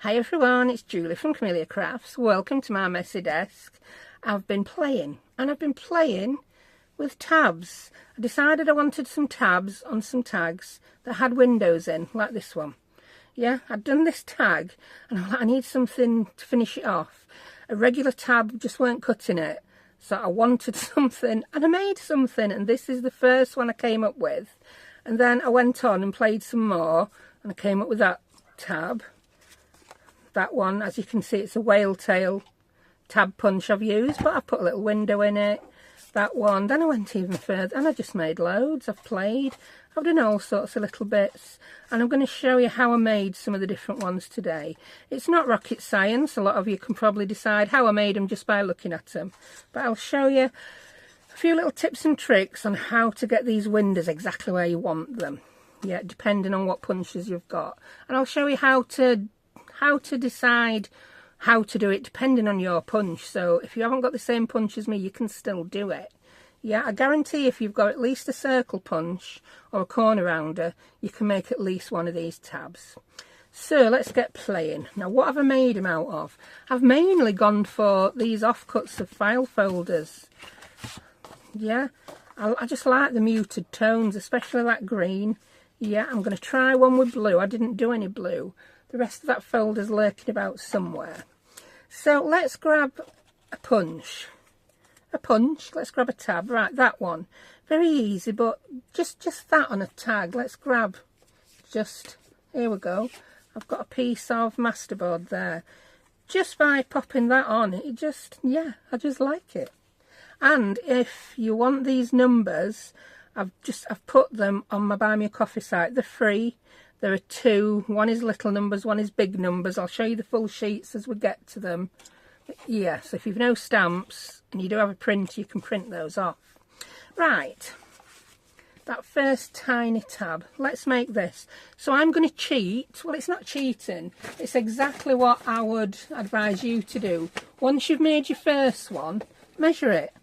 Hi everyone, it's Julie from Camelia Crafts. Welcome to my messy desk. I've been playing with tabs. I decided I wanted some tabs on some tags that had windows in, like this one. Yeah, I'd done this tag and I'm like, I need something to finish it off. A regular tab just weren't cutting it, so I wanted something and I made something, and this is the first one I came up with. And then I went on and played some more and I came up with that tab. That one, as you can see, it's a whale tail tab punch I've used, but I've put a little window in it. That one, then I went even further and I just made loads. I've played, I've done all sorts of little bits, and I'm going to show you how I made some of the different ones today. It's not rocket science. A lot of you can probably decide how I made them just by looking at them, but I'll show you a few little tips and tricks on how to get these windows exactly where you want them. Yeah, depending on what punches you've got, and I'll show you how to decide how to do it depending on your punch. So if you haven't got the same punch as me, you can still do it. Yeah, I guarantee if you've got at least a circle punch or a corner rounder, you can make at least one of these tabs. So let's get playing. Now, what have I made them out of? I've mainly gone for these offcuts of file folders. Yeah, I just like the muted tones, especially that green. Yeah, I'm going to try one with blue. I didn't do any blue. The rest of that folder's lurking about somewhere. So let's grab a punch. Let's grab a tab. Right, that one. Very easy, but just that on a tag. Let's grab here we go. I've got a piece of masterboard there. Just by popping that on, it just, yeah, I just like it. And if you want these numbers, I've put them on my Buy Me a Coffee site. They're free. There are two. One is little numbers, one is big numbers. I'll show you the full sheets as we get to them. Yeah, so if you've no stamps and you do have a printer, you can print those off. Right, that first tiny tab. Let's make this. So I'm going to cheat. Well, it's not cheating. It's exactly what I would advise you to do. Once you've made your first one, measure it.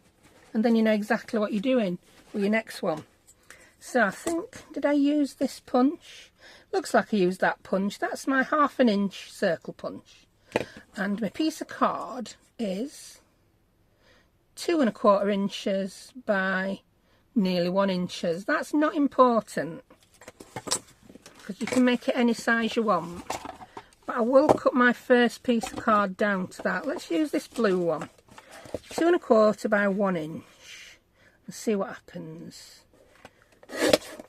And then you know exactly what you're doing with your next one. So I think, did I use this punch? Looks like I used that punch. That's my 1/2 inch circle punch. And my piece of card is 2 1/4 inches by nearly 1 inch. That's not important, because you can make it any size you want. But I will cut my first piece of card down to that. Let's use this blue one. 2 1/4 by 1 inch. And see what happens.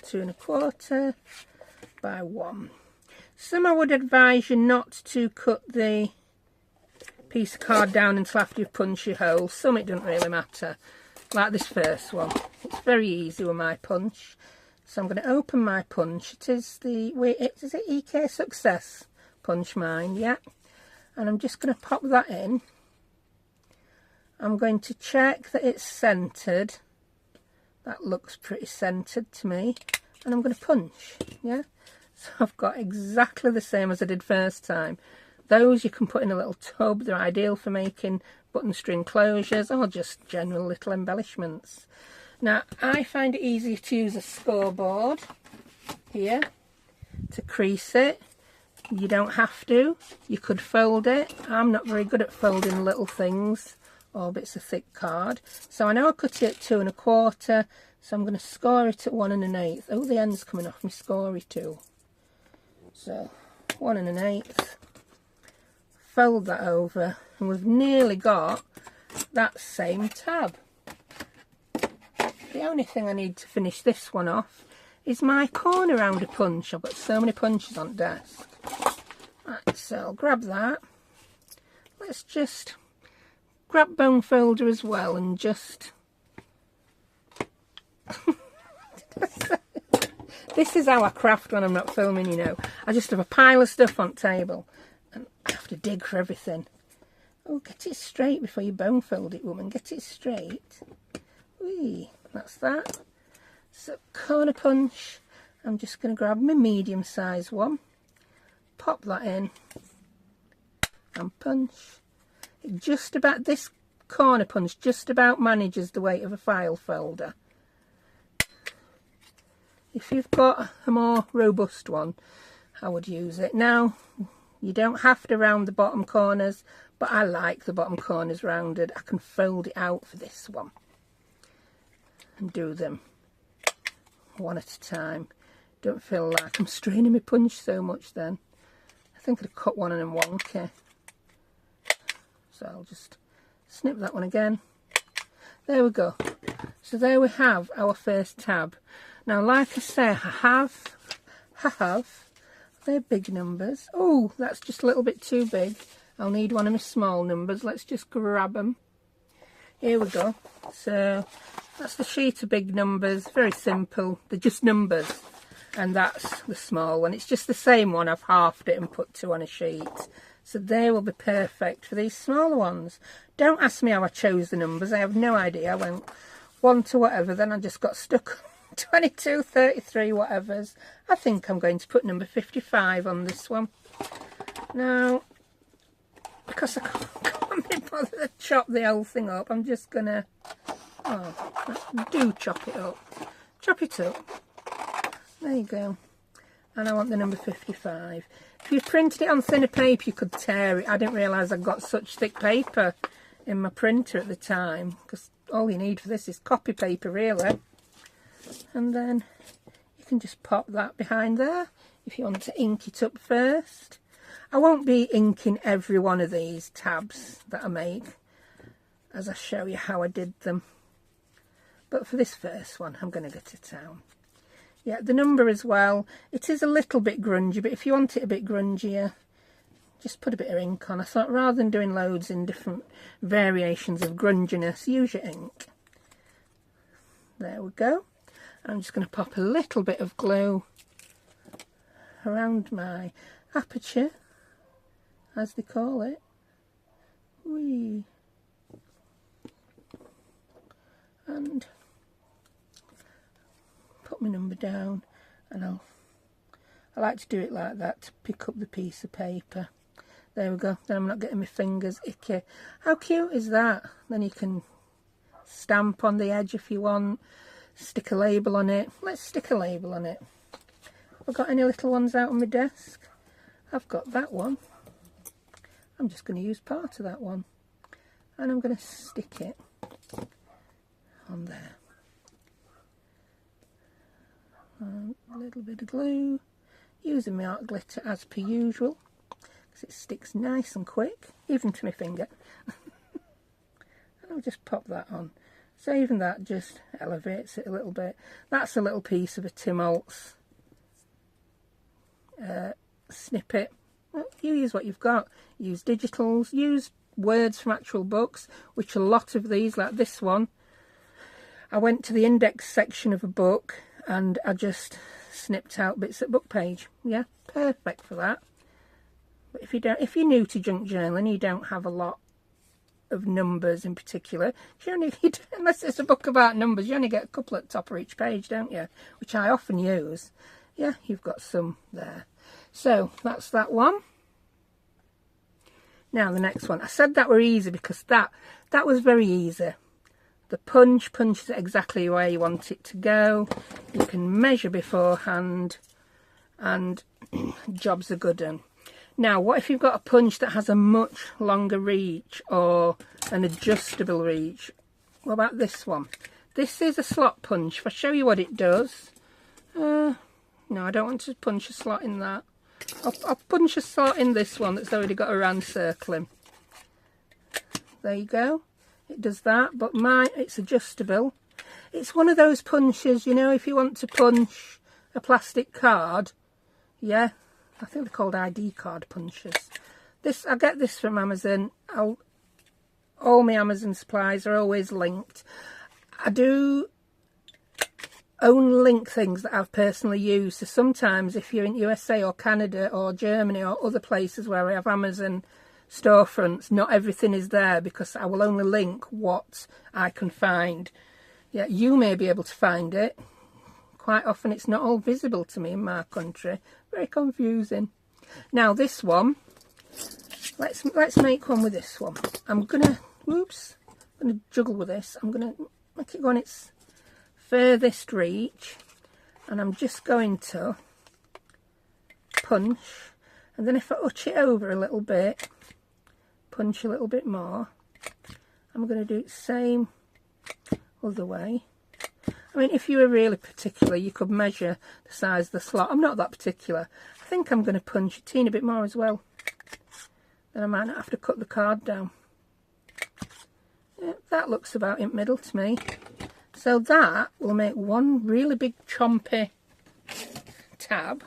2 1/4 by 1. Some I would advise you not to cut the piece of card down until after you've punched your hole. Some it doesn't really matter, like this first one. It's very easy with my punch. So I'm going to open my punch. It is is it EK Success punch, mine, yeah. And I'm just going to pop that in. I'm going to check that it's centered. That looks pretty centered to me. And I'm going to punch, yeah. So I've got exactly the same as I did first time. Those you can put in a little tub. They're ideal for making button string closures or just general little embellishments. Now, I find it easier to use a scoreboard here to crease it. You don't have to. You could fold it. I'm not very good at folding little things or bits of thick card. So I know I cut it at 2 1/4. So I'm going to score it at 1 1/8. Oh, the end's coming off my scory too. So 1 1/8. Fold that over, and we've nearly got that same tab. The only thing I need to finish this one off is my corner rounder punch. I've got so many punches on desk. Right, so I'll grab that. Let's just grab bone folder as well and just... This is how I craft when I'm not filming, you know. I just have a pile of stuff on the table and I have to dig for everything. Oh, get it straight before you bone fold it, woman. Get it straight. Whee, that's that. So, corner punch. I'm just going to grab my medium size one. Pop that in. And punch. Just about, this corner punch just about manages the weight of a file folder. If you've got a more robust one, I would use it. Now, You don't have to round the bottom corners, but I like the bottom corners rounded. I can fold it out for this one and do them one at a time. Don't feel like I'm straining my punch so much then. I think I'd cut one and then wonky. So I'll just snip that one again. There we go. So there we have our first tab. Now, like I say, I have, they're big numbers. Oh, that's just a little bit too big. I'll need one of my small numbers. Let's just grab them. Here we go. So that's the sheet of big numbers. Very simple. They're just numbers. And that's the small one. It's just the same one. I've halved it and put 2 on a sheet. So they will be perfect for these smaller ones. Don't ask me how I chose the numbers. I have no idea. I went 1 to whatever, then I just got stuck. 22, 33, whatevers. I think I'm going to put number 55 on this one. Now, because I can't be bothered to chop the whole thing up, I'm just going to... Oh, do chop it up. Chop it up. There you go. And I want the number 55. If you printed it on thinner paper, you could tear it. I didn't realise I got such thick paper in my printer at the time, because all you need for this is copy paper, really. And then you can just pop that behind there if you want to ink it up first. I won't be inking every one of these tabs that I make as I show you how I did them. But for this first one, I'm going to go to town. Yeah, the number as well, it is a little bit grungy, but if you want it a bit grungier, just put a bit of ink on. I thought rather than doing loads in different variations of grunginess, use your ink. There we go. I'm just going to pop a little bit of glue around my aperture, as they call it. Whee. And put my number down, and I like to do it like that to pick up the piece of paper. There we go. Then I'm not getting my fingers icky. How cute is that? Then you can stamp on the edge if you want. Stick a label on it. Let's stick a label on it. Have I got any little ones out on my desk? I've got that one. I'm just going to use part of that one. And I'm going to stick it on there. And a little bit of glue. Using my art glitter as per usual, because it sticks nice and quick, even to my finger. And I'll just pop that on. So even that just elevates it a little bit. That's a little piece of a Tim Holtz snippet. Well, you use what you've got. Use digitals, use words from actual books, which a lot of these, like this one, I went to the index section of a book and I just snipped out bits at book page. Yeah, perfect for that. But if you're new to junk journaling, you don't have a lot of numbers in particular. Unless it's a book about numbers, you only get a couple at the top of each page, don't you? Which I often use. Yeah, you've got some there. So that's that one. Now the next one. I said that were easy because that was very easy. The punches it exactly where you want it to go. You can measure beforehand, and job's a good one. Now, what if you've got a punch that has a much longer reach or an adjustable reach? What about this one? This is a slot punch. If I show you what it does. No, I don't want to punch a slot in that. I'll punch a slot in this one that's already got a round circling. There you go. It does that, but mine, it's adjustable. It's one of those punches, you know, if you want to punch a plastic card. Yeah, I think they're called ID card punches. I get this from Amazon. All my Amazon supplies are always linked. I do only link things that I've personally used. So sometimes if you're in USA or Canada or Germany or other places where I have Amazon storefronts, not everything is there because I will only link what I can find. Yeah, you may be able to find it. Quite often it's not all visible to me in my country. Very confusing. Now this one, let's make one with this one. I'm gonna juggle with this. I'm gonna make it go on its furthest reach, and I'm just going to punch And then if I touch it over a little bit, punch a little bit more, I'm going to do it same other way. I mean, if you were really particular, you could measure the size of the slot. I'm not that particular. I think I'm going to punch a teeny bit more as well. Then I might not have to cut the card down. Yeah, that looks about in the middle to me. So that will make one really big chompy tab.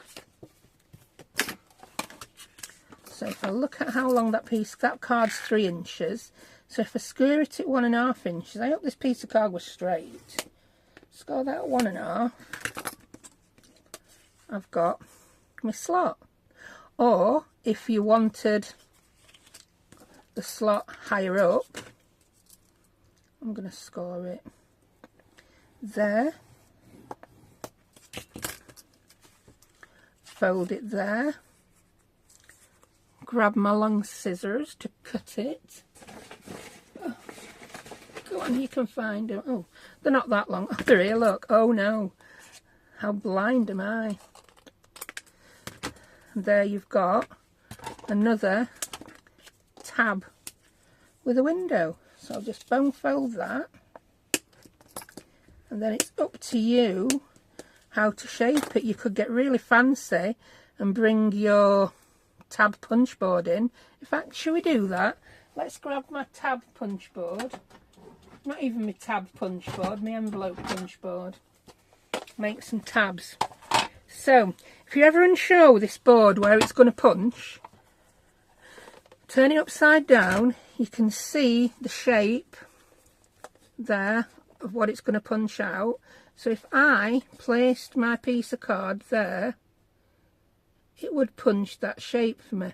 So if I look at how long that card's 3 inches. So if I square it at 1.5 inches, I hope this piece of card was straight. Score that at 1.5. I've got my slot. Or if you wanted the slot higher up, I'm going to score it there. Fold it there. Grab my long scissors to cut it. Oh, go on, you can find them. Oh, they're not that long. Oh, they're here, look. Oh no, how blind am I? And there you've got another tab with a window. So I'll just bone fold that. And then it's up to you how to shape it. You could get really fancy and bring your tab punch board in. In fact, should we do that? Let's grab my tab punch board. Not even my tab punch board, my envelope punch board. Make some tabs. So, if you're ever unsure with this board where it's going to punch, turn it upside down. You can see the shape there of what it's going to punch out. So if I placed my piece of card there, it would punch that shape for me.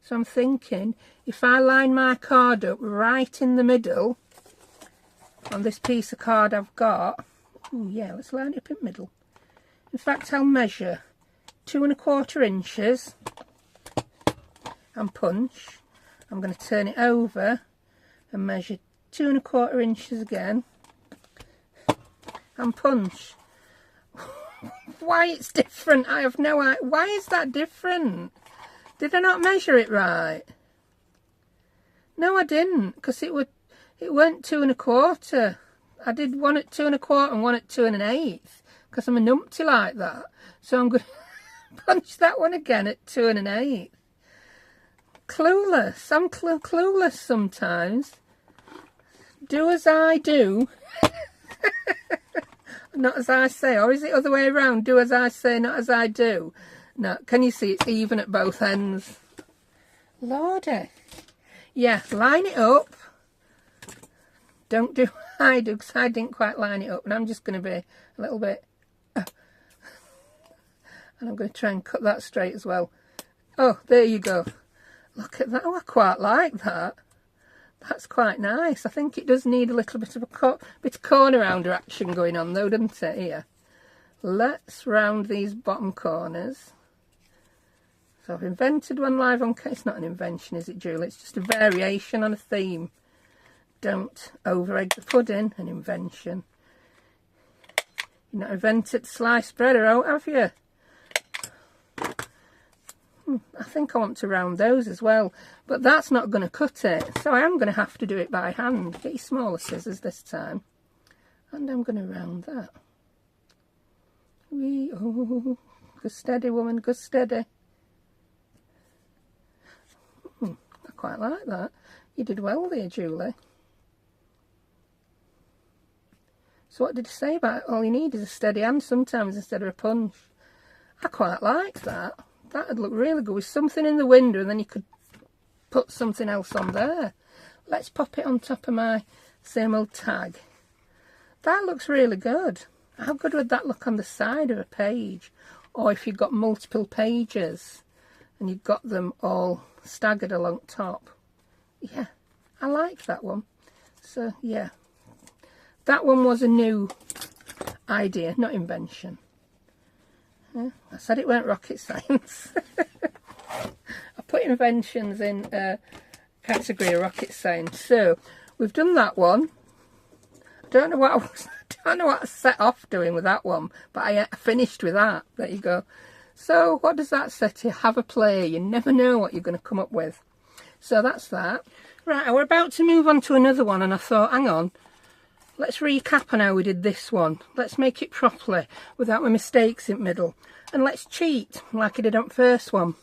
So I'm thinking, if I line my card up right in the middle on this piece of card I've got, oh yeah, let's line it up in the middle. In fact, I'll measure 2¼ inches and punch. I'm going to turn it over and measure 2¼ inches again and punch. Why it's different, I have no idea. Why is that different? Did I not measure it right? No, I didn't, because it weren't 2¼ I did one at 2¼ and one at 2 1/8 because I'm a numpty like that. So I'm going to punch that one again at 2 1/8. Clueless. I'm clueless sometimes. Do as I do. Not as I say. Or is it other way around? Do as I say, not as I do. No, can you see it's even at both ends? Lordy. Yeah, line it up. Don't do what I do, because I didn't quite line it up. And I'm just going to be a little bit... and I'm going to try and cut that straight as well. Oh, there you go. Look at that. Oh, I quite like that. That's quite nice. I think it does need a little bit of a bit of corner rounder action going on though, doesn't it? Here. Let's round these bottom corners. So I've invented one live on... It's not an invention, is it, Julie? It's just a variation on a theme. Don't over-egg the pudding, an invention. You've not invented sliced bread, or have you? I think I want to round those as well, but that's not going to cut it, so I am going to have to do it by hand. Get your smaller scissors this time, and I'm going to round that. Oh, go steady, woman, go steady. I quite like that. You did well there, Julie. So what did you say about it? All you need is a steady hand sometimes instead of a punch. I quite like that. That'd look really good with something in the window, and then you could put something else on there. Let's pop it on top of my same old tag. That looks really good. How good would that look on the side of a page? Or if you've got multiple pages and you've got them all staggered along top. Yeah, I like that one. So, yeah. That one was a new idea, not invention. Yeah, I said it weren't rocket science. I put inventions in category of rocket science. So we've done that one. I don't know what I set off doing with that one, but I finished with that. There you go. So what does that say to you? Have a play. You never know what you're going to come up with. So that's that. Right, we're about to move on to another one, and I thought, hang on, let's recap on how we did this one. Let's make it properly without my mistakes in the middle. And let's cheat like I did on the first one.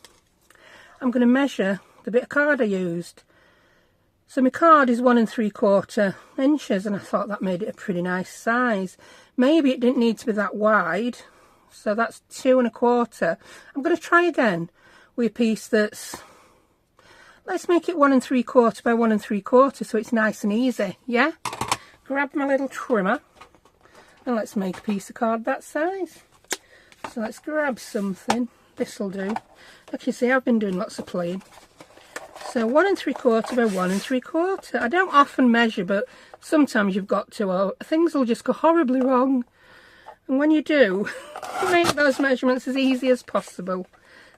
I'm going to measure the bit of card I used. So my card is 1 3/4 inches, and I thought that made it a pretty nice size. Maybe it didn't need to be that wide, so that's 2 1/4. I'm going to try again with a piece that's, let's make it 1 3/4 by 1 3/4 so it's nice and easy, yeah? Grab my little trimmer and let's make a piece of card that size. So let's grab something, this'll do. Like you see, I've been doing lots of playing. So 1 3/4 by 1 3/4. I don't often measure, but sometimes you've got to, or things will just go horribly wrong. And when you do, make those measurements as easy as possible.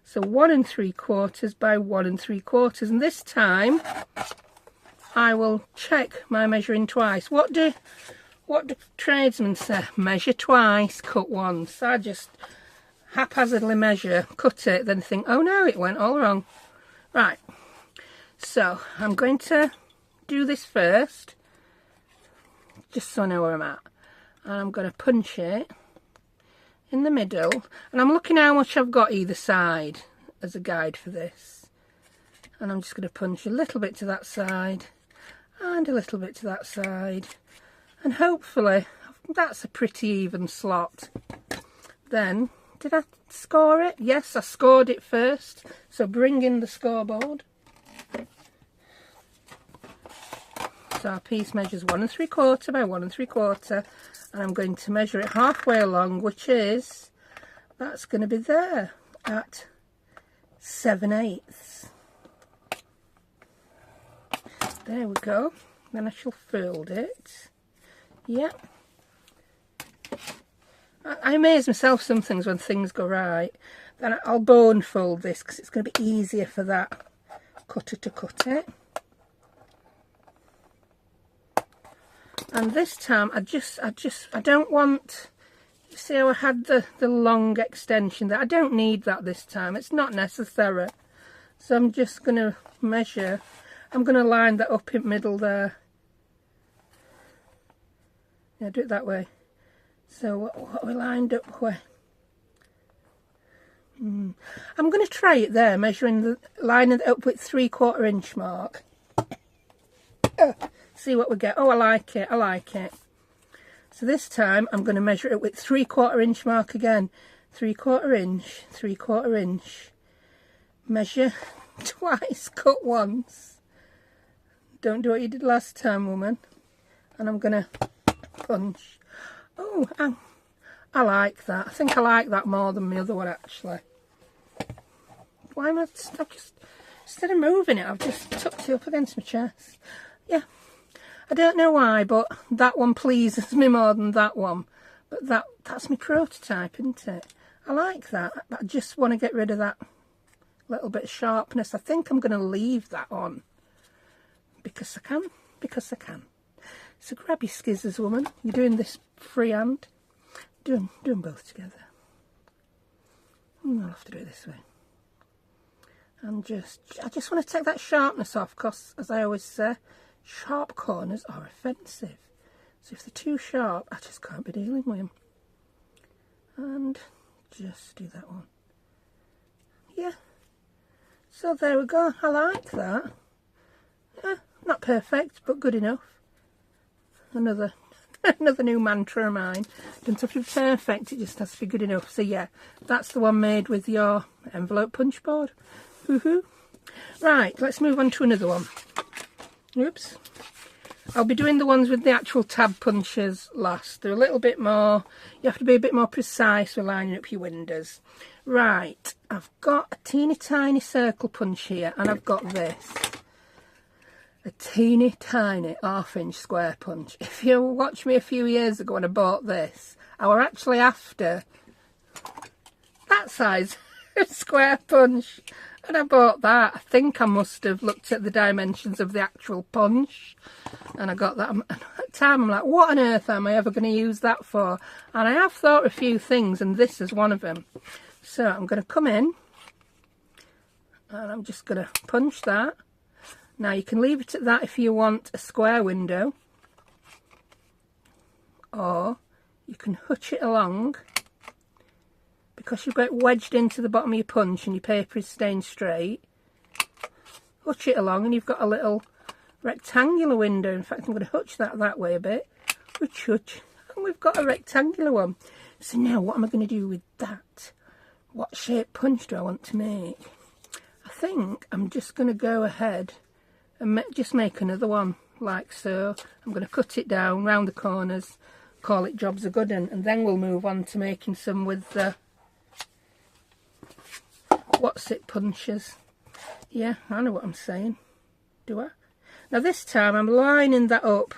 So 1 3/4 by 1 3/4, and this time I will check my measuring twice. What do tradesmen say? Measure twice, cut once. I just haphazardly measure, cut it, then think, oh no, it went all wrong. Right, so I'm going to do this first, just so I know where I'm at. And I'm going to punch it in the middle, and I'm looking how much I've got either side as a guide for this, and I'm just going to punch a little bit to that side and a little bit to that side, and hopefully that's a pretty even slot. Then, did I score it? Yes, I scored it first, so bring in the scoreboard. So our piece measures 1 3/4 by 1 3/4, and I'm going to measure it halfway along, which is, that's going to be there at 7/8. There we go. Then I shall fold it. Yep. I amaze myself some things when things go right. Then I'll bone fold this because it's going to be easier for that cutter to cut it. And this time I don't want, you see how I had the long extension there? I don't need that this time, it's not necessary. So I'm just going to measure, I'm going to line that up in the middle there. Yeah, do it that way. So what we lined up with. I'm going to try it there, measuring lining it up with 3/4 inch mark. See what we get. Oh, I like it, I like it. So this time I'm going to measure it with 3/4 inch mark again. 3/4 inch, 3/4 inch. Measure twice, cut once. Don't do what you did last time, woman. And I'm going to punch. Oh, I like that. I think I like that more than the other one, actually. Why am I just, instead of moving it, I've just tucked it up against my chest. Yeah. I don't know why, but that one pleases me more than that one. But that's my prototype, isn't it? I like that. But I just want to get rid of that little bit of sharpness. I think I'm going to leave that on. Because I can. Because I can. So grab your skizzers, woman. You're doing this freehand. Do them both together. I'll have to do it this way. And I just want to take that sharpness off, because, as I always say, sharp corners are offensive. So if they're too sharp, I just can't be dealing with them. And just do that one. Yeah. So there we go. I like that. Yeah, not perfect, but good enough. Another new mantra of mine. Doesn't have to be perfect, it just has to be good enough. So yeah, that's the one made with your envelope punch board. Woohoo! Right, let's move on to another one. Oops. I'll be doing the ones with the actual tab punches last. They're a little bit more, you have to be a bit more precise with lining up your windows. Right, I've got a teeny tiny circle punch here, and I've got this. A teeny tiny 1/2 inch square punch. If you watched me a few years ago when I bought this, I were actually after that size square punch, and I bought that. I think I must have looked at the dimensions of the actual punch, and I got that. At the time I'm like, what on earth am I ever going to use that for? And I have thought a few things, and this is one of them. So I'm going to come in and I'm just going to punch that. Now you can leave it at that if you want a square window, or you can hutch it along. Because you've got it wedged into the bottom of your punch and your paper is staying straight, hutch it along and you've got a little rectangular window. In fact, I'm going to hutch that way a bit. Hutch, and we've got a rectangular one. So now what am I going to do with that? What shape punch do I want to make? I think I'm just going to go ahead and just make another one like so. I'm going to cut it down round the corners, call it jobs are good, and then we'll move on to making some with the what's it punches. Yeah, I know what I'm saying. Do I? Now this time I'm lining that up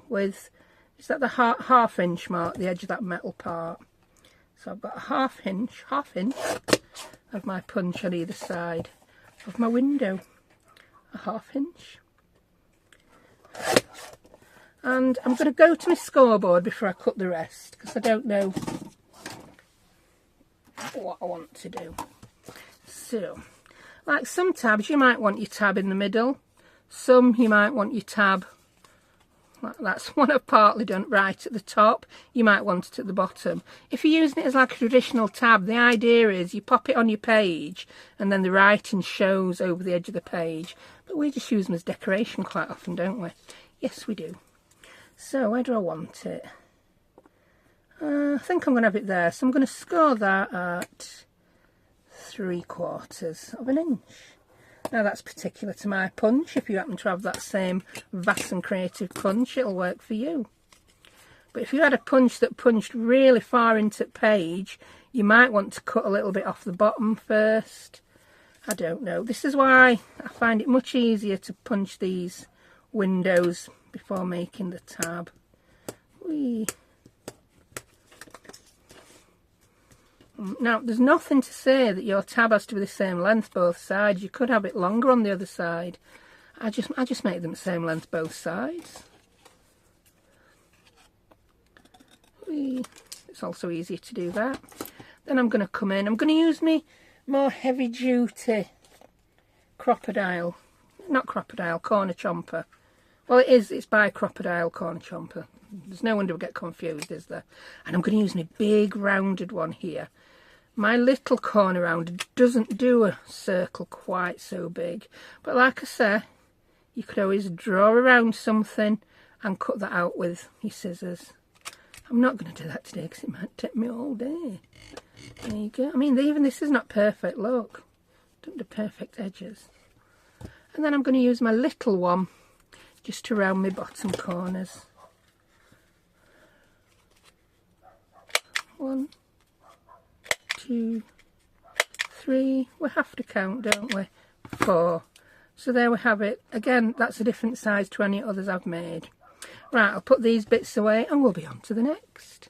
with, is that the half inch mark, the edge of that metal part? So I've got a half inch of my punch on either side of my window. A half inch. And I'm going to go to my scoreboard before I cut the rest, because I don't know what I want to do. So, like some tabs you might want your tab in the middle, some you might want your tab, that's one I've partly done, right at the top. You might want it at the bottom. If you're using it as like a traditional tab, the idea is you pop it on your page and then the writing shows over the edge of the page, but we just use them as decoration quite often, don't we? Yes, we do. So where do I want it? I think I'm going to have it there, so I'm going to score that at 3/4 of an inch. Now that's particular to my punch. If you happen to have that same vast and creative punch, it'll work for you. But if you had a punch that punched really far into the page, you might want to cut a little bit off the bottom first. I don't know. This is why I find it much easier to punch these windows before making the tab. Whee. Now, there's nothing to say that your tab has to be the same length both sides. You could have it longer on the other side. I just make them the same length both sides. Whee. It's also easier to do that. Then I'm going to come in. I'm going to use me more heavy duty corner chomper. Well, it's by Crocodile corner chomper. There's no wonder we get confused, is there? And I'm going to use my big rounded one here. My little corner rounder doesn't do a circle quite so big. But like I say, you could always draw around something and cut that out with your scissors. I'm not going to do that today because it might take me all day. There you go. I mean, even this is not perfect, look. Don't do perfect edges. And then I'm going to use my little one just to round my bottom corners. 1, 2, 3. We have to count, don't we? 4. So there we have it. Again, that's a different size to any others I've made. Right, I'll put these bits away and we'll be on to the next.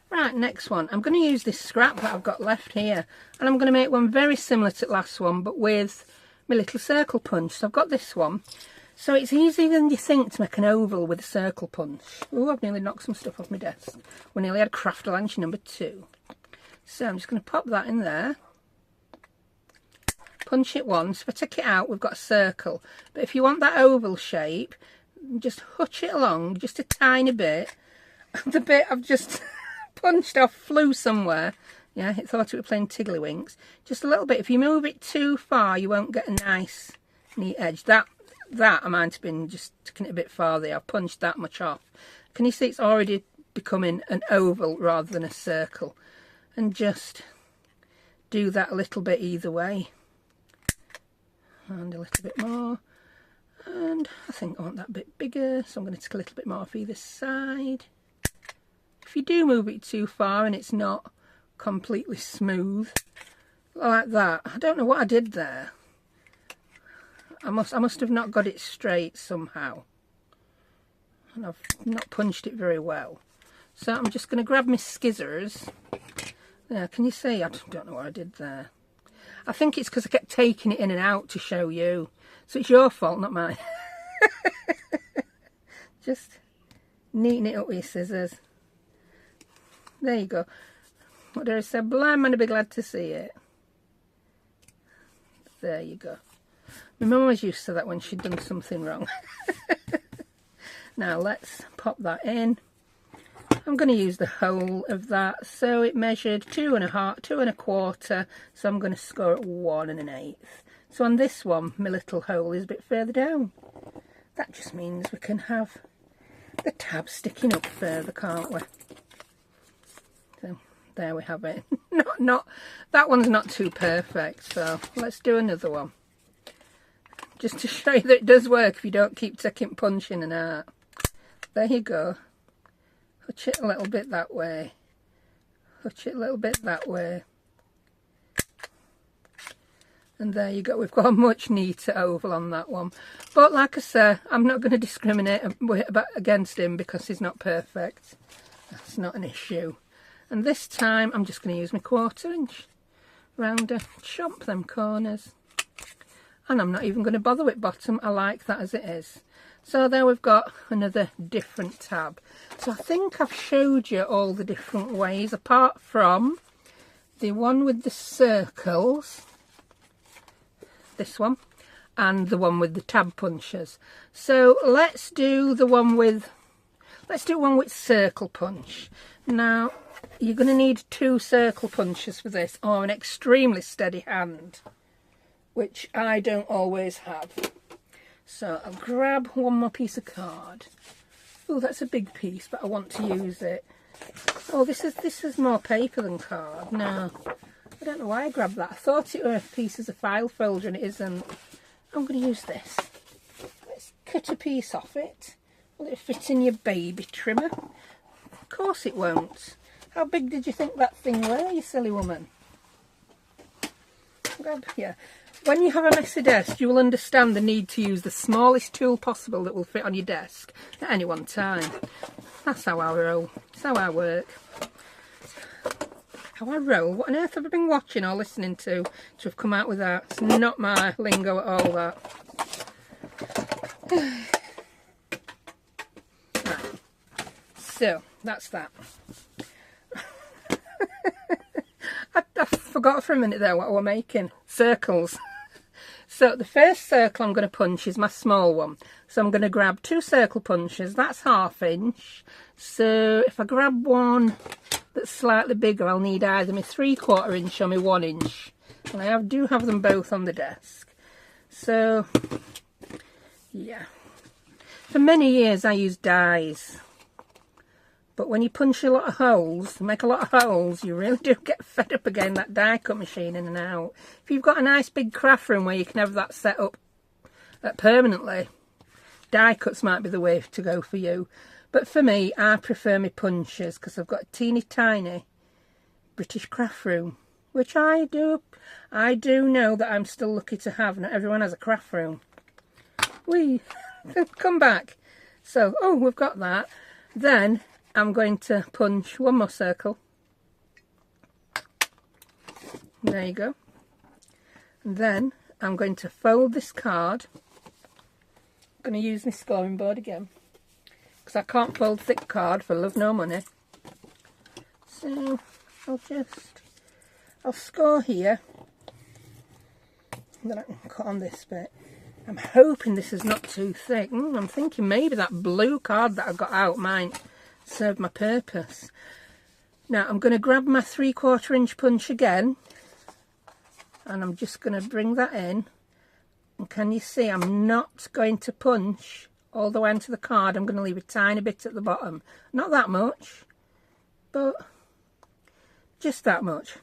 Right, next one. I'm going to use this scrap that I've got left here, and I'm going to make one very similar to the last one, but with my little circle punch. So I've got this one. So it's easier than you think to make an oval with a circle punch. Oh, I've nearly knocked some stuff off my desk. We nearly had craft lunch number 2. So I'm just going to pop that in there. Punch it once. If I take it out, we've got a circle. But if you want that oval shape, just hutch it along just a tiny bit. The bit I've just punched off flew somewhere. Yeah, it thought it was playing tiddlywinks. Just a little bit. If you move it too far, you won't get a nice, neat edge. That I might have been just taking it a bit farther. I've punched that much off. Can you see it's already becoming an oval rather than a circle? And just do that a little bit either way. And a little bit more. And I think I want that bit bigger, so I'm going to take a little bit more off either side. If you do move it too far and it's not completely smooth, like that, I don't know what I did there. I must have not got it straight somehow. And I've not punched it very well. So I'm just going to grab my scissors. There, can you see? I don't know what I did there. I think it's because I kept taking it in and out to show you. So it's your fault, not mine. Just neaten it up with your scissors. There you go. What did I say? Blind man would be glad to see it. There you go. My mum was used to that when she'd done something wrong. Now let's pop that in. I'm going to use the whole of that. So it measured 2 1/4, so I'm going to score at 1 1/8. So on this one, my little hole is a bit further down. That just means we can have the tab sticking up further, can't we? So there we have it. Not that one's not too perfect, so let's do another one. Just to show you that it does work if you don't keep taking punch in and out. There you go. Hutch it a little bit that way. Hutch it a little bit that way. And there you go. We've got a much neater oval on that one. But like I say, I'm not going to discriminate against him because he's not perfect. That's not an issue. And this time I'm just going to use my 1/4 inch rounder, chomp them corners. And I'm not even going to bother with bottom. I like that as it is. So there we've got another different tab. So I think I've showed you all the different ways, apart from the one with the circles, this one, and the one with the tab punches. So let's do the one with, circle punch. Now you're going to need 2 circle punches for this, or an extremely steady hand, which I don't always have. So I'll grab one more piece of card. Oh, that's a big piece, but I want to use it. Oh, this is more paper than card. No, I don't know why I grabbed that. I thought it were pieces of file folder and it isn't. I'm going to use this. Let's cut a piece off it. Will it fit in your baby trimmer? Of course it won't. How big did you think that thing were, you silly woman? Grab here. When you have a messy desk, you will understand the need to use the smallest tool possible that will fit on your desk at any one time. That's how I roll. That's how I work. How I roll? What on earth have I been watching or listening to have come out with that? It's not my lingo at all, that. Right. So, that's that. I forgot for a minute there what we're making. Circles. So the first circle I'm going to punch is my small one. So I'm going to grab 2 circle punches. That's 1/2 inch. So if I grab one that's slightly bigger, I'll need either my 3/4 inch or my 1 inch. And I do have them both on the desk. So, yeah. For many years I used dies. But when you punch a lot of holes, make a lot of holes, you really do get fed up again, that die cut machine in and out. If you've got a nice big craft room where you can have that set up permanently, die cuts might be the way to go for you. But for me, I prefer my punches because I've got a teeny tiny British craft room, which I do know that I'm still lucky to have. Not everyone has a craft room. Whee! Come back. So, oh, we've got that. Then I'm going to punch one more circle. There you go. And then I'm going to fold this card. I'm going to use my scoring board again, because I can't fold thick card for love nor money. So I'll score here. And then I can cut on this bit. I'm hoping this is not too thick. I'm thinking maybe that blue card that I got out might serve my purpose. Now I'm going to grab my 3/4 inch punch again, and I'm just going to bring that in. And can you see I'm not going to punch all the way into the card. I'm going to leave a tiny bit at the bottom. Not that much, but just that much.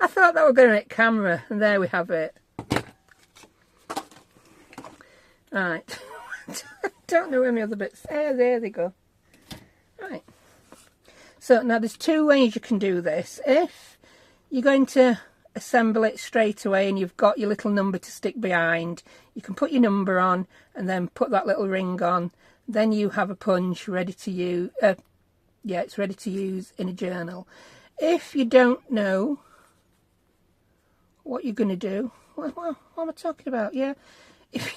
I thought that were going to hit camera, and there we have it. Right. Don't know where my other bits. There they go. Right. So now there's 2 ways you can do this. If you're going to assemble it straight away and you've got your little number to stick behind, you can put your number on and then put that little ring on. Then you have a punch ready to use. Yeah, it's ready to use in a journal. If you don't know what you're going to do, what am I talking about? Yeah, if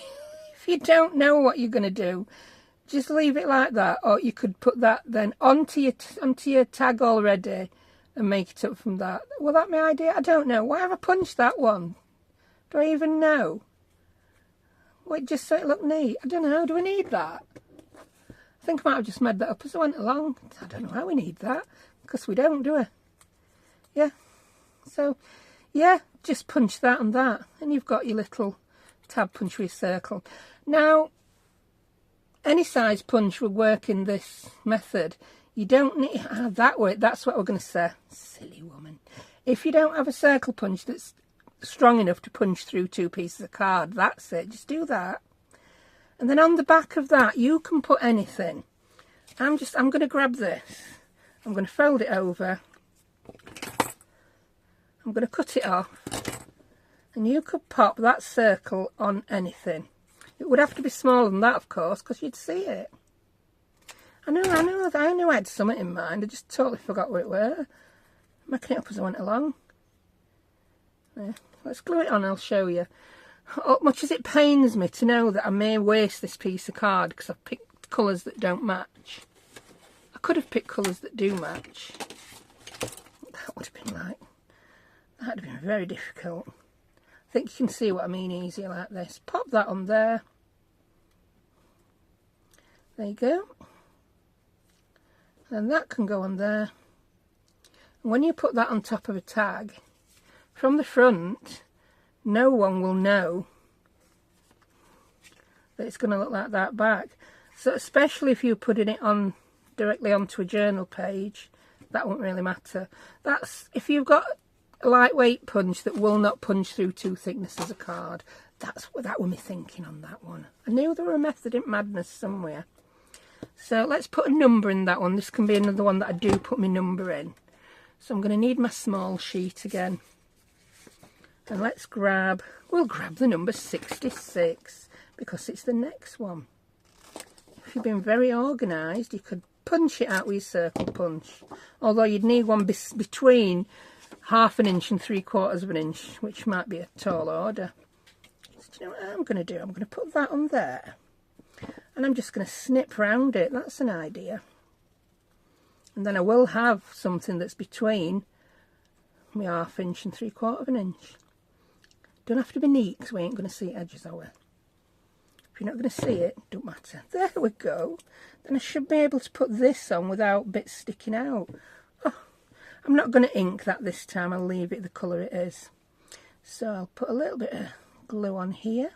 you don't know what you're going to do, just leave it like that, or you could put that then onto your tag already and make it up from that. Well, that my idea? I don't know. Why have I punched that one? Do I even know? Wait, just so it looked neat. I don't know. Do we need that? I think I might have just made that up as I went along. I don't know how we need that, because we don't, do we? Yeah. So, yeah, just punch that and that, and you've got your little tab punch with your circle. Now, any size punch would work in this method. You don't need that way. That's what we're going to say. Silly woman. If you don't have a circle punch that's strong enough to punch through 2 pieces of card, that's it. Just do that. And then on the back of that, you can put anything. I'm going to grab this. I'm going to fold it over. I'm going to cut it off. And you could pop that circle on anything. It would have to be smaller than that, of course, because you'd see it. I knew I had something in mind. I just totally forgot what it were. Making it up as I went along. Yeah, let's glue it on, I'll show you. Much as it pains me to know that I may waste this piece of card because I've picked colours that don't match. I could have picked colours that do match. That would have been like... that would have been very difficult. I think you can see what I mean easier like this. Pop that on there. There you go. And that can go on there. And when you put that on top of a tag, from the front, no one will know that it's going to look like that back. So especially if you're putting it on directly onto a journal page, that won't really matter. That's if you've got a lightweight punch that will not punch through 2 thicknesses of card. That was me thinking on that one. I knew there were a method in madness somewhere. So let's put a number in that one. This can be another one that I do put my number in. So I'm going to need my small sheet again. And we'll grab the number 66 because it's the next one. If you've been very organised, you could punch it out with your circle punch. Although you'd need one between 1/2 inch and 3/4 inch, which might be a tall order. So do you know what I'm going to do? I'm going to put that on there. And I'm just going to snip round it. That's an idea. And then I will have something that's between my 1/2 inch and 3/4 inch. Don't have to be neat because we ain't going to see edges, are we? If you're not going to see it, don't matter. There we go. Then I should be able to put this on without bits sticking out. Oh, I'm not going to ink that this time. I'll leave it the colour it is. So I'll put a little bit of glue on here.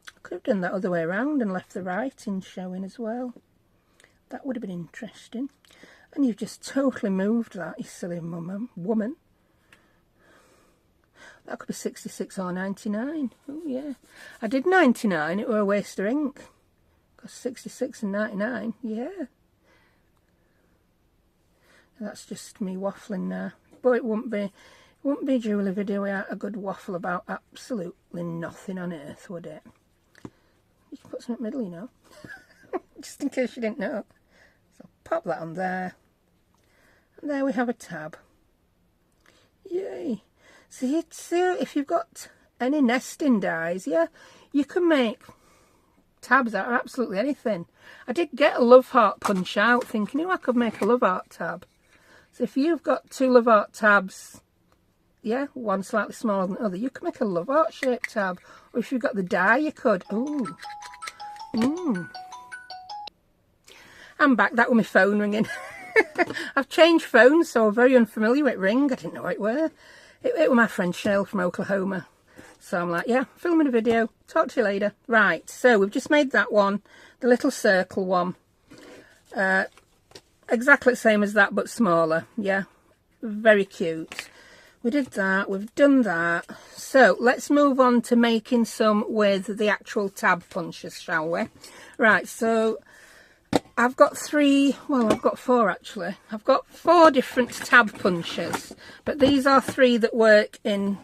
I could have done that other way around and left the writing showing as well. That would have been interesting. And you've just totally moved that, you silly woman. That could be 66 or 99. Oh yeah. I did 99, it were a waste of ink. Because 66 and 99, yeah. That's just me waffling now. But it wouldn't be a jewellery video without a good waffle about absolutely nothing on earth, would it? You can put some in the middle, you know. Just in case you didn't know. So pop that on there. And there we have a tab. Yay. See, if you've got any nesting dies, yeah, you can make tabs out of absolutely anything. I did get a love heart punch out thinking, oh, I could make a love heart tab. So if you've got 2 love heart tabs, yeah, one slightly smaller than the other, you can make a love heart shaped tab. Or if you've got the die, you could. Ooh. I'm back. That was my phone ringing. I've changed phones, so I'm very unfamiliar with Ring. I didn't know what it were. It was my friend Sherl from Oklahoma. So I'm like, yeah, filming a video. Talk to you later. Right, so we've just made that one, the little circle one. Exactly the same as that, but smaller. Yeah, very cute. We did that. We've done that. So let's move on to making some with the actual tab punches, shall we? Right, so I've got 4 actually. I've got 4 different tab punches, but these are 3 that work in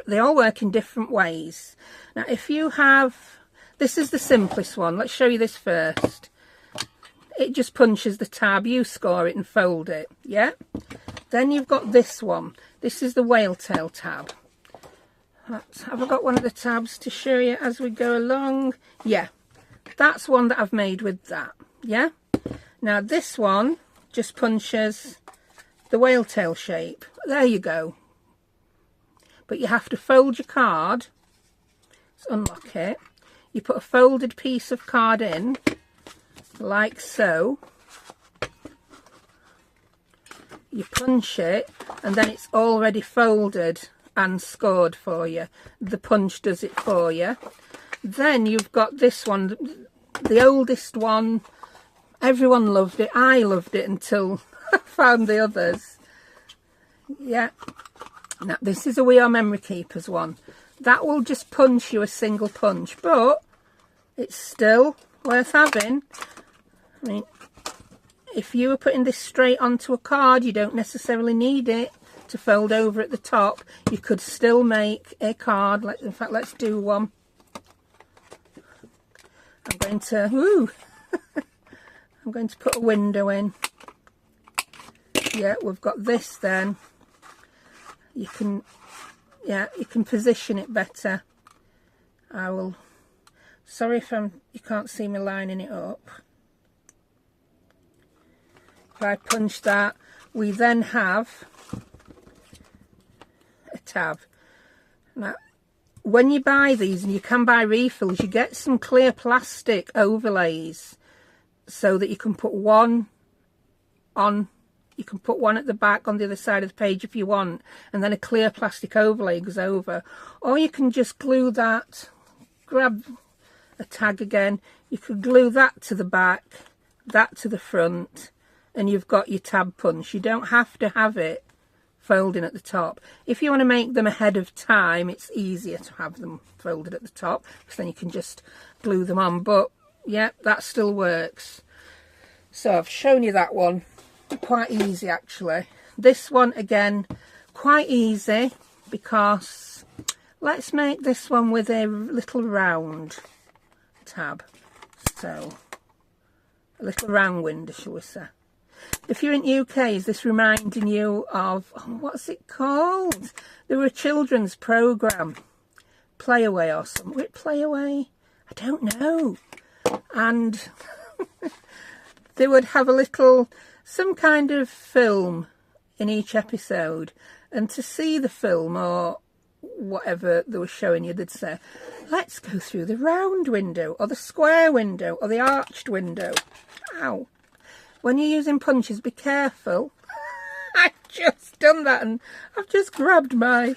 they all work in different ways. Now if you have, this is the simplest one. Let's show you this first. It just punches the tab, you score it and fold it, yeah? Then you've got this one. This is the whale tail tab. Have I got one of the tabs to show you as we go along? Yeah. That's one that I've made with that, yeah? Now this one just punches the whale tail shape. There you go. But you have to fold your card. Let's unlock it. You put a folded piece of card in, like so. You punch it, and then it's already folded and scored for you. The punch does it for you. Then you've got this one, the oldest one. Everyone loved it. I loved it until I found the others. Yeah. Now, this is a We Are Memory Keepers one. That will just punch you a single punch, but it's still worth having. I mean, if you were putting this straight onto a card, you don't necessarily need it to fold over at the top. You could still make a card. In fact, let's do one. I'm going to, I'm going to put a window in. Yeah, we've got this then. You can, yeah, you can position it better. I will, sorry if you can't see me lining it up. If I punch that, we then have a tab. Now, when you buy these, and you can buy refills, you get some clear plastic overlays so that you can put one on. You can put one at the back on the other side of the page if you want, and then a clear plastic overlay goes over. Or you can just glue that, grab a tag again, you could glue that to the back, that to the front, and you've got your tab punch. You don't have to have it folding at the top. If you want to make them ahead of time, it's easier to have them folded at the top, because then you can just glue them on. But yeah, that still works. So I've shown you that one. Quite easy actually. This one again, quite easy, because let's make this one with a little round tab. So a little round window, shall we say. If you're in UK, is this reminding you of, what's it called? There were a children's programme, Playaway or something. Was it Playaway? I don't know. And they would have a little, some kind of film in each episode, and to see the film or whatever they were showing you, they'd say, let's go through the round window or the square window or the arched window. Ow. When you're using punches, be careful. I've just done that, and I've just grabbed my,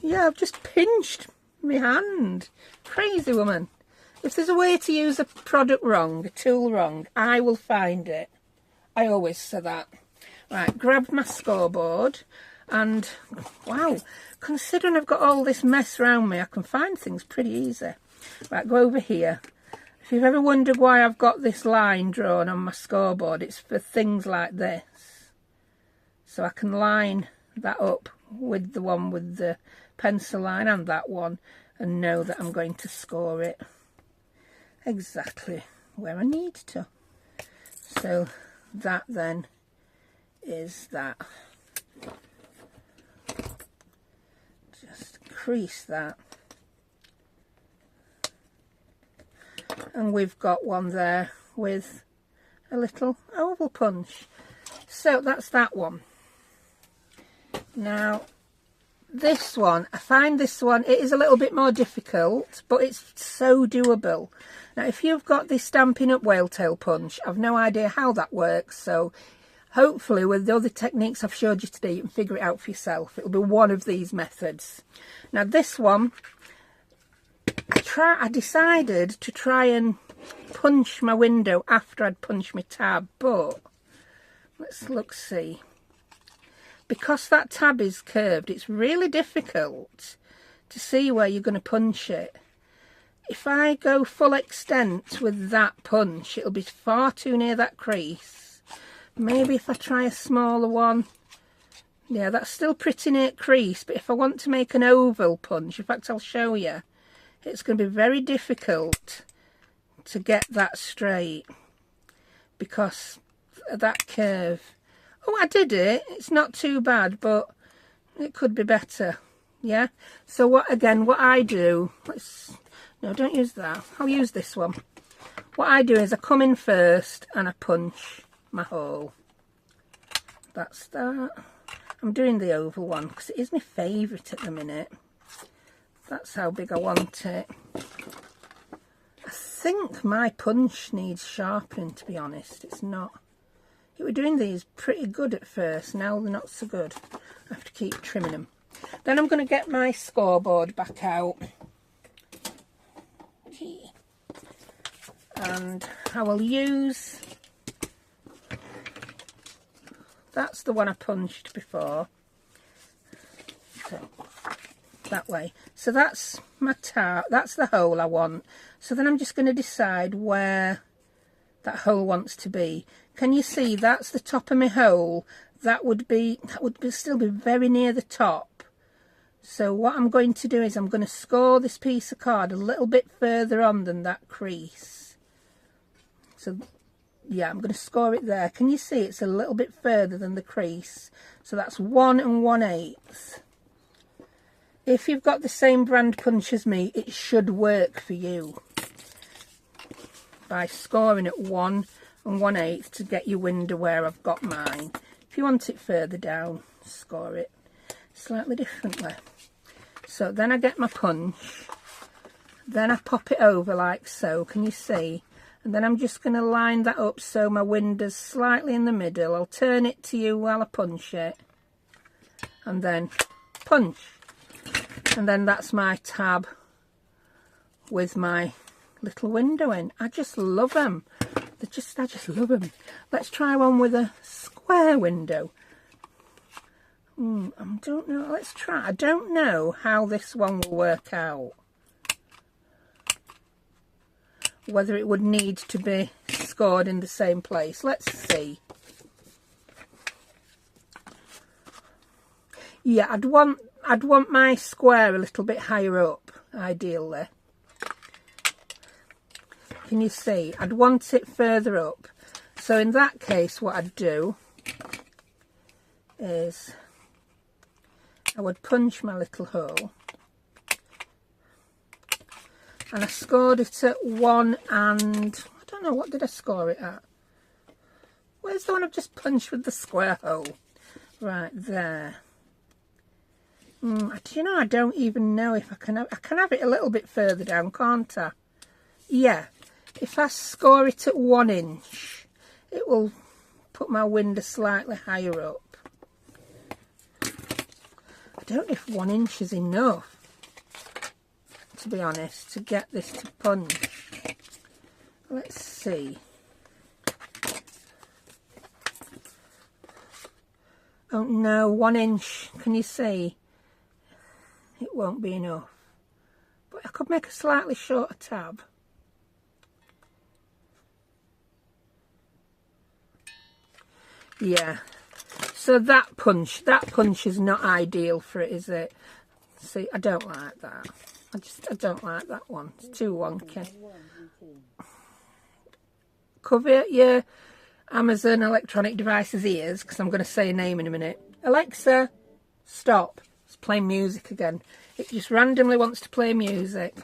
yeah, I've just pinched my hand. Crazy woman. If there's a way to use a product wrong, a tool wrong, I will find it. I always say that. Right, grabbed my scoreboard, and wow, considering I've got all this mess around me, I can find things pretty easy. Right, go over here. If you've ever wondered why I've got this line drawn on my scoreboard, it's for things like this. So I can line that up with the one with the pencil line and that one, and know that I'm going to score it exactly where I need to. So that then is that. Just crease that. And we've got one there with a little oval punch. So that's that one. Now this one, I find this one, it is a little bit more difficult, but it's so doable. Now if you've got this Stampin' Up! Whale tail punch, I've no idea how that works, so hopefully with the other techniques I've showed you today, you can figure it out for yourself. It'll be one of these methods. Now this one, I decided to try and punch my window after I'd punched my tab, but let's see. Because that tab is curved, it's really difficult to see where you're going to punch it. If I go full extent with that punch, it'll be far too near that crease. Maybe if I try a smaller one. Yeah, that's still pretty near crease, but if I want to make an oval punch, in fact I'll show you, it's going to be very difficult to get that straight because of that curve. Oh, I did it. It's not too bad, but it could be better. Yeah. So what I do, no, don't use that. I'll use this one. what I do is I come in first and I punch my hole. That's that. I'm doing the oval one because it is my favourite at the minute. That's how big I want it. I think my punch needs sharpening, to be honest. It's not. You were doing these pretty good at first, now they're not so good. I have to keep trimming them. Then I'm going to get my scoreboard back out. And I will use, that's the one I punched before. So, that way. So that's my that's the hole I want. So then I'm just going to decide where that hole wants to be. Can you see that's the top of my hole? That would still be very near the top. So what I'm going to do is I'm going to score this piece of card a little bit further on than that crease. So yeah, I'm going to score it there. Can you see it's a little bit further than the crease? So that's 1 1/8. If you've got the same brand punch as me, it should work for you. By scoring at 1 1/8 to get your window where I've got mine. If you want it further down, score it slightly differently. So then I get my punch, then I pop it over like so, can you see? And then I'm just going to line that up so my window's slightly in the middle. I'll turn it to you while I punch it. And then punch. And then that's my tab with my little window in. I just love them. I just love them. Let's try one with a square window. I don't know. Let's try. I don't know how this one will work out. Whether it would need to be scored in the same place. Let's see. Yeah, I'd want my square a little bit higher up, ideally. Can you see? I'd want it further up. So in that case, what I'd do is I would punch my little hole. And I scored it at 1 and... I don't know, what did I score it at? Where's the one I've just punched with the square hole? Right, there. Do you know, I don't even know if I can have it a little bit further down, can't I? Yeah. If I score it at 1 inch, it will put my window slightly higher up. I don't know if 1 inch is enough, to be honest, to get this to punch. Let's see. Oh no, 1 inch, can you see? It won't be enough. But I could make a slightly shorter tab. Yeah. So that punch is not ideal for it, is it? See, I don't like that. I don't like that one. It's too wonky. Cover your Amazon electronic devices ears, because I'm going to say a name in a minute. Alexa, stop. It's playing music again. It just randomly wants to play music.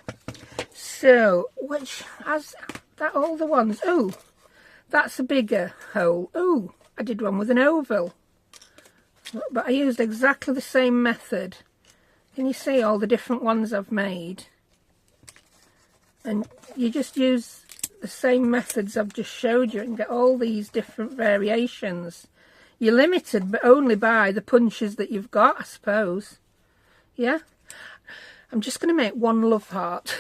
So, which has that all the ones? Oh, that's a bigger hole. Oh, I did one with an oval. But I used exactly the same method. Can you see all the different ones I've made? And you just use the same methods I've just showed you and get all these different variations. You're limited but only by the punches that you've got, I suppose. Yeah? I'm just going to make one love heart.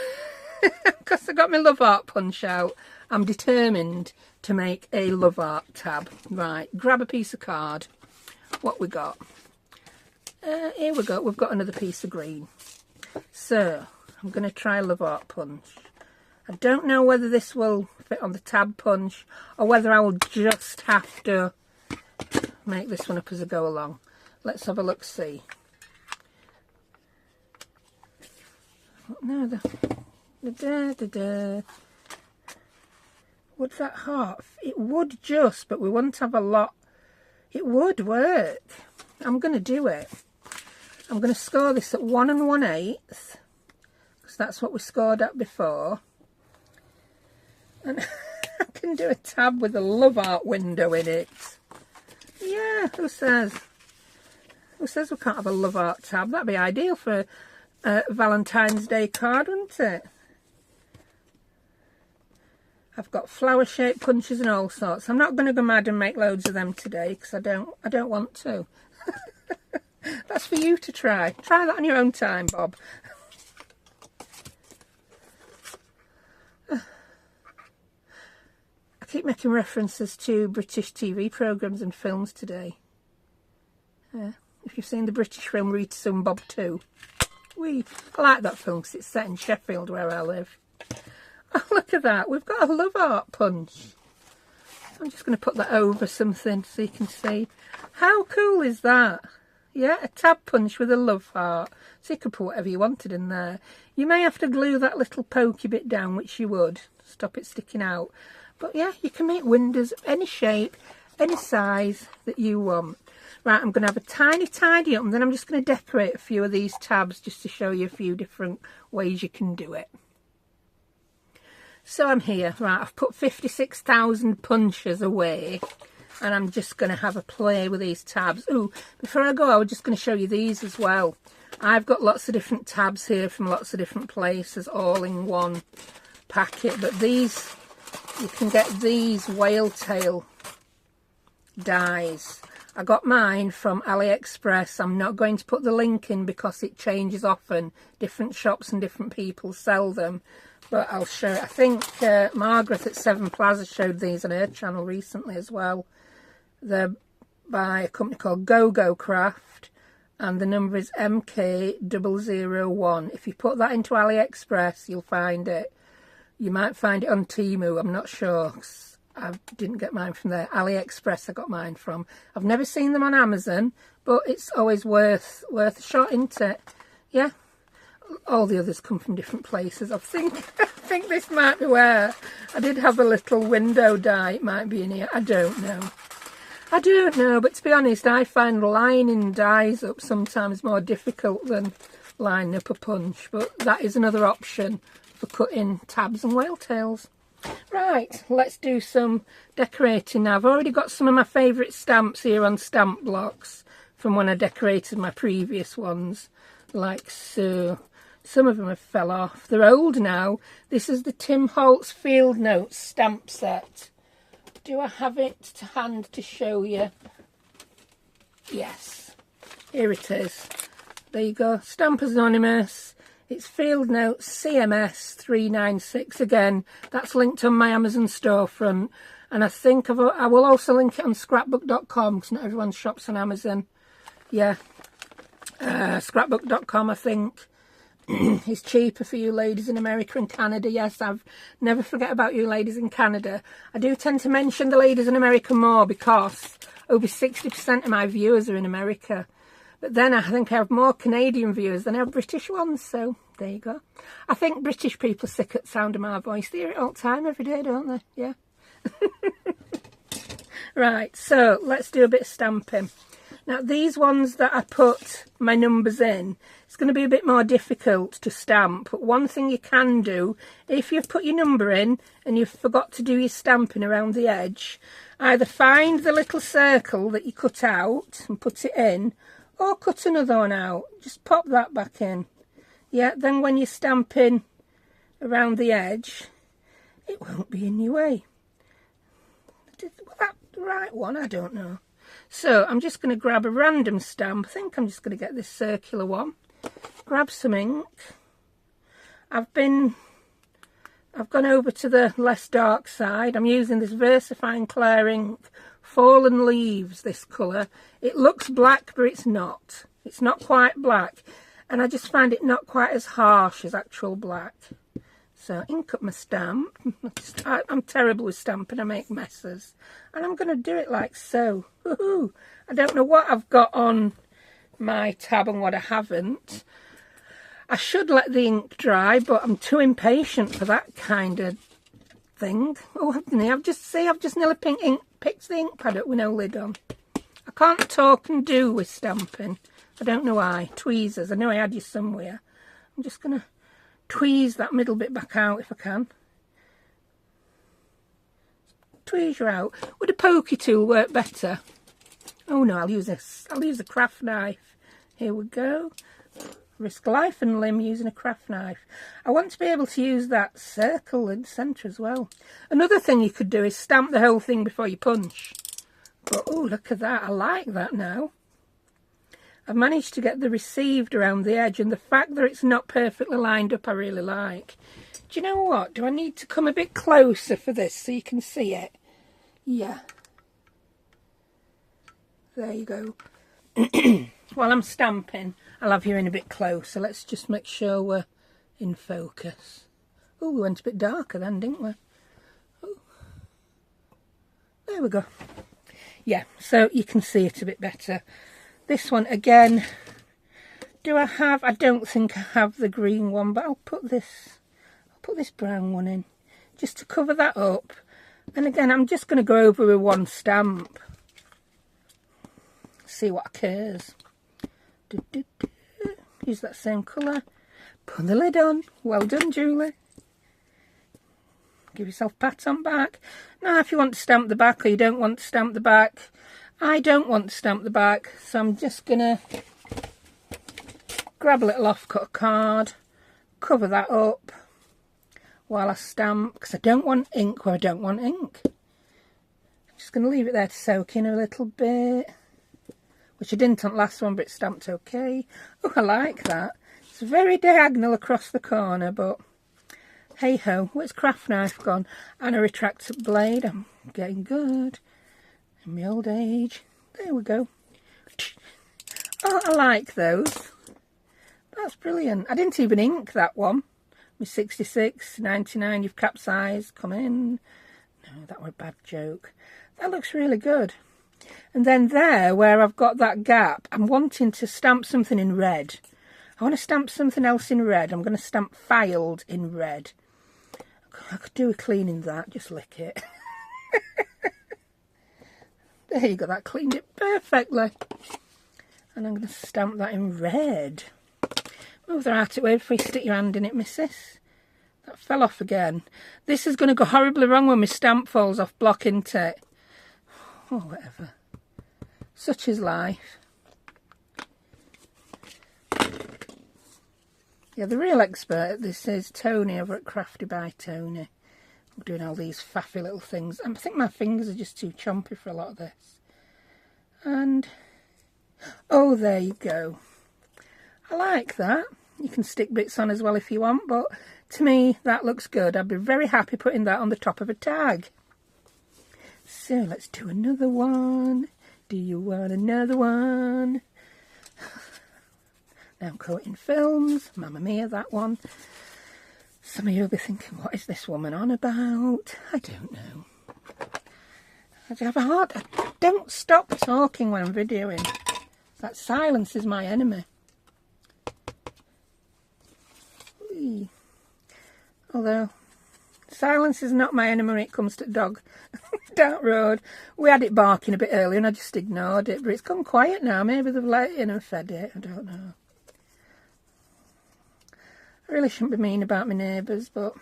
Because I got my love heart punch out. I'm determined to make a love art tab. Right, grab a piece of card. What we got? Here we go. We've got another piece of green. So, I'm going to try love art punch. I don't know whether this will fit on the tab punch or whether I will just have to make this one up as I go along. Let's have a look, see. No, would that heart? It would just, but we wouldn't have a lot. It would work. I'm going to do it. I'm going to score this at 1 1/8, because that's what we scored at before. And I can do a tab with a love art window in it. Yeah, who says? Who says we can't have a love art tab? That'd be ideal for a Valentine's Day card, wouldn't it? I've got flower-shaped punches and all sorts. I'm not going to go mad and make loads of them today because I don't want to. That's for you to try. Try that on your own time, Bob. I keep making references to British TV programmes and films today. If you've seen the British film Rita and Bob 2. I like that film because it's set in Sheffield where I live. Oh, look at that. We've got a love art punch. I'm just going to put that over something so you can see. How cool is that? Yeah, a tab punch with a love heart. So you could put whatever you wanted in there. You may have to glue that little pokey bit down, which you would. Stop it sticking out. But yeah, you can make windows of any shape, any size that you want. Right, I'm going to have a tiny tidy up and then I'm just going to decorate a few of these tabs just to show you a few different ways you can do it. So I'm here, right, I've put 56,000 punches away and I'm just going to have a play with these tabs. Ooh, before I go, I was just going to show you these as well. I've got lots of different tabs here from lots of different places, all in one packet. But these, you can get these whale tail dies. I got mine from AliExpress. I'm not going to put the link in because it changes often. Different shops and different people sell them. But I'll show it. I think MArgreth at Seven Plaza showed these on her channel recently as well. They're by a company called Go Craft. And the number is MK001. If you put that into AliExpress, you'll find it. You might find it on Temu. I'm not sure. I didn't get mine from there. AliExpress I got mine from. I've never seen them on Amazon, but it's always worth a shot, isn't it? Yeah. All the others come from different places. I think this might be where I did have a little window die. It might be in here. I don't know. I don't know, but to be honest, I find lining dies up sometimes more difficult than lining up a punch. But that is another option for cutting tabs and whale tails. Right, let's do some decorating now. I've already got some of my favourite stamps here on stamp blocks from when I decorated my previous ones, like so. Some of them have fell off. They're old now. This is the Tim Holtz Field Notes stamp set. Do I have it to hand to show you? Yes, here it is. There you go, Stampers Anonymous. It's Field Notes CMS 396. Again, that's linked on my Amazon storefront. And I think I will also link it on scrapbook.com because not everyone shops on Amazon. Yeah, scrapbook.com I think is cheaper for you ladies in America and Canada. Yes, I've never forget about you ladies in Canada. I do tend to mention the ladies in America more because over 60% of my viewers are in America. But then I think I have more Canadian viewers than I have British ones, so there you go. I think British people are sick at the sound of my voice. They hear it all the time, every day, don't they? Yeah. Right, so let's do a bit of stamping. Now, these ones that I put my numbers in, it's going to be a bit more difficult to stamp. But one thing you can do, if you've put your number in and you've forgot to do your stamping around the edge, either find the little circle that you cut out and put it in, or cut another one out. Just pop that back in. Yeah, then when you're stamping around the edge, it won't be in your way. Was that the right one? I don't know. So I'm just going to grab a random stamp. I think I'm just going to get this circular one. Grab some ink. I've gone over to the less dark side. I'm using this VersaFine Clear ink. Fallen Leaves, this colour. It looks black, but it's not. It's not quite black. And I just find it not quite as harsh as actual black. So, ink up my stamp. I'm terrible with stamping. I make messes. And I'm going to do it like so. Woohoo! I don't know what I've got on my tab and what I haven't. I should let the ink dry, but I'm too impatient for that kind of thing. Oh, haven't I? I've just nearly picked the ink pad up with no lid on. I can't talk and do with stamping. I don't know why. Tweezers. I know I had you somewhere. I'm just going to tweeze that middle bit back out if I can. tweezer out. Would a pokey tool work better? Oh no, I'll use a craft knife. Here we go. Risk life and limb using a craft knife. I want to be able to use that circle in the centre as well. Another thing you could do is stamp the whole thing before you punch. But oh, look at that. I like that now. I've managed to get the received around the edge, and the fact that it's not perfectly lined up I really like. Do you know what? Do I need to come a bit closer for this so you can see it? Yeah. There you go. While I'm stamping, I'll have you in a bit closer. Let's just make sure we're in focus. Oh, we went a bit darker then, didn't we? Ooh. There we go. Yeah, so you can see it a bit better. This one, again, I don't think I have the green one, but I'll put this brown one in, just to cover that up. And again, I'm just going to go over with one stamp. See what occurs. Use that same colour. Put the lid on. Well done, Julie. Give yourself a pat on back. Now, if you want to stamp the back or you don't want to stamp the back, I don't want to stamp the back, so I'm just going to grab a little offcut card, cover that up while I stamp, because I don't want ink where I don't want ink. I'm just going to leave it there to soak in a little bit, which I didn't on the last one, but it stamped okay. Oh, I like that. It's very diagonal across the corner, but hey ho. Where's craft knife gone? And a retractable blade. I'm getting good in my old age. There we go. Oh, I like those. That's brilliant. I didn't even ink that one. My 66, 99, you've capsized, come in. No, that were a bad joke. That looks really good. And then there, where I've got that gap, I'm wanting to stamp something in red. I want to stamp something else in red. I'm going to stamp filed in red. I could do a cleaning that, just lick it. There you go, that cleaned it perfectly. And I'm going to stamp that in red. Move that out of the way before you stick your hand in it, missus. That fell off again. This is going to go horribly wrong when my stamp falls off block, isn't it? Oh, whatever. Such is life. Yeah, the real expert at this is Toni over at Crafty by Toni. I'm doing all these faffy little things. I think my fingers are just too chompy for a lot of this. And, oh, there you go. I like that. You can stick bits on as well if you want, but to me, that looks good. I'd be very happy putting that on the top of a tag. So, let's do another one. Do you want another one? Now I'm coating films. Mamma mia, that one. Some of you will be thinking, what is this woman on about? I don't know. I have a heart. I don't stop talking when I'm videoing. That silence is my enemy. Whee. Although, silence is not my enemy when it comes to dog. Dark road. We had it barking a bit earlier and I just ignored it. But it's gone quiet now. Maybe they've let it in and fed it. I don't know. I really shouldn't be mean about my neighbours, but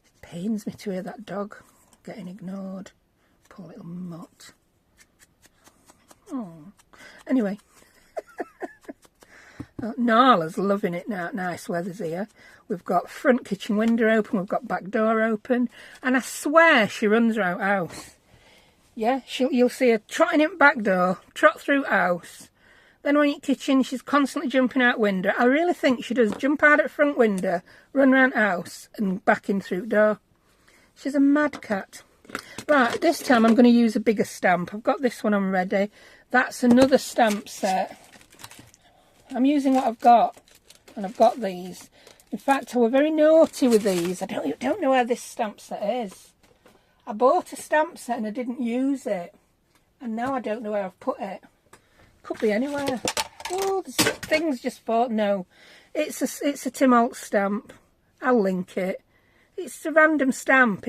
it pains me to hear that dog getting ignored. Poor little mutt. Oh. Anyway. Nala's loving it now. Nice weather's here. We've got front kitchen window open. We've got back door open. And I swear she runs around house. Yeah, you'll see her trotting in back door, trot through house. Then when you're kitchen, she's constantly jumping out window. I really think she does jump out at front window, run round house and back in through door. She's a mad cat. Right, this time I'm going to use a bigger stamp. I've got this one on ready. That's another stamp set. I'm using what I've got. And I've got these. In fact, I was very naughty with these. I don't know where this stamp set is. I bought a stamp set and I didn't use it. And now I don't know where I've put it. Could be anywhere. Oh, there's things just thought. No, it's a Tim Holt stamp. I'll link it. It's a random stamp.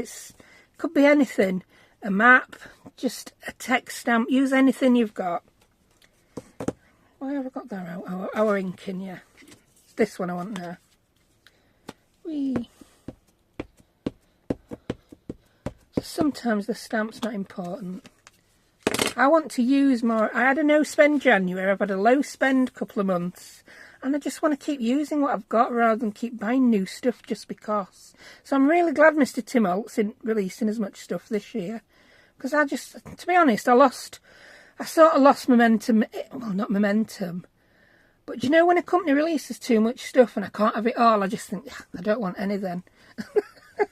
Could be anything. A map, just a text stamp. Use anything you've got. Why have I got that out? Our inking, yeah. This one I want now. Whee. sometimes the stamp's not important. I want to use more. I had a no spend January, I've had a low spend couple of months, and I just want to keep using what I've got rather than keep buying new stuff just because. So I'm really glad Mr. Tim Holtz isn't releasing as much stuff this year, because I just, to be honest, I sort of lost momentum. Well, not momentum, but you know when a company releases too much stuff and I can't have it all, I just think, I don't want any then.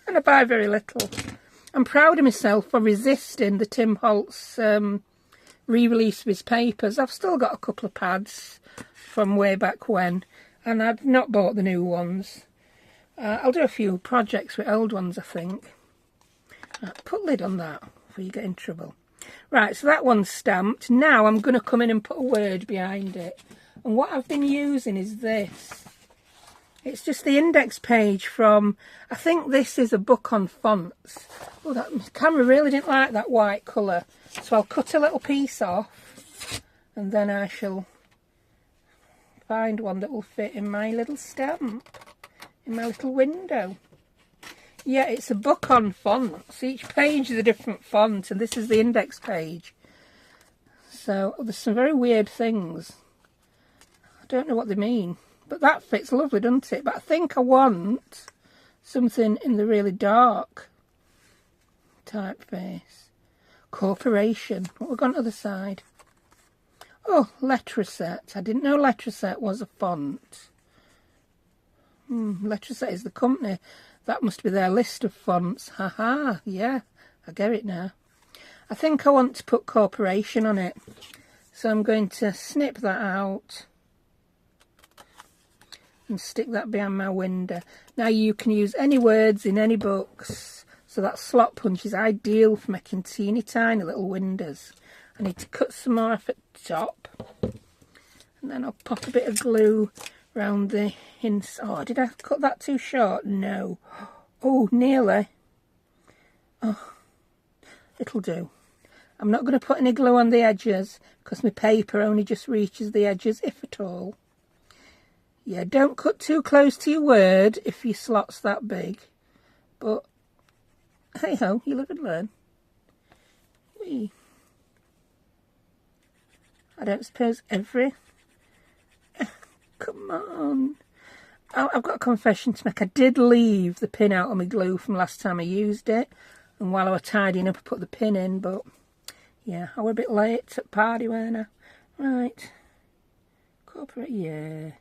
And I buy very little. I'm proud of myself for resisting the Tim Holtz re-release of his papers. I've still got a couple of pads from way back when, and I've not bought the new ones. I'll do a few projects with old ones, I think. Put lid on that before you get in trouble. Right, so that one's stamped. Now I'm going to come in and put a word behind it. And what I've been using is this. It's just the index page from, I think this is a book on fonts. Oh, that camera really didn't like that white colour. So I'll cut a little piece off, and then I shall find one that will fit in my little stamp, in my little window. Yeah, it's a book on fonts. Each page is a different font, and this is the index page. So there's some very weird things. I don't know what they mean. But that fits lovely, doesn't it? But I think I want something in the really dark typeface. Corporation. What we've got on the other side? Oh, Letraset. I didn't know Letraset was a font. Letraset is the company. That must be their list of fonts. Haha, yeah. I get it now. I think I want to put corporation on it. So I'm going to snip that out and stick that behind my window. Now you can use any words in any books. So that slot punch is ideal for making teeny tiny little windows. I need to cut some more off at the top. And then I'll pop a bit of glue around the inside. Oh, did I cut that too short? No. Oh, nearly. Oh, it'll do. I'm not going to put any glue on the edges because my paper only just reaches the edges, if at all. Yeah, don't cut too close to your word if your slot's that big. But, hey-ho, you live and learn. Whee. I don't suppose every... Come on. Oh, I've got a confession to make. I did leave the pin out on my glue from last time I used it. And while I was tidying up, I put the pin in. But, yeah, I was a bit late at the party, weren't I? Right. Corporate, yeah.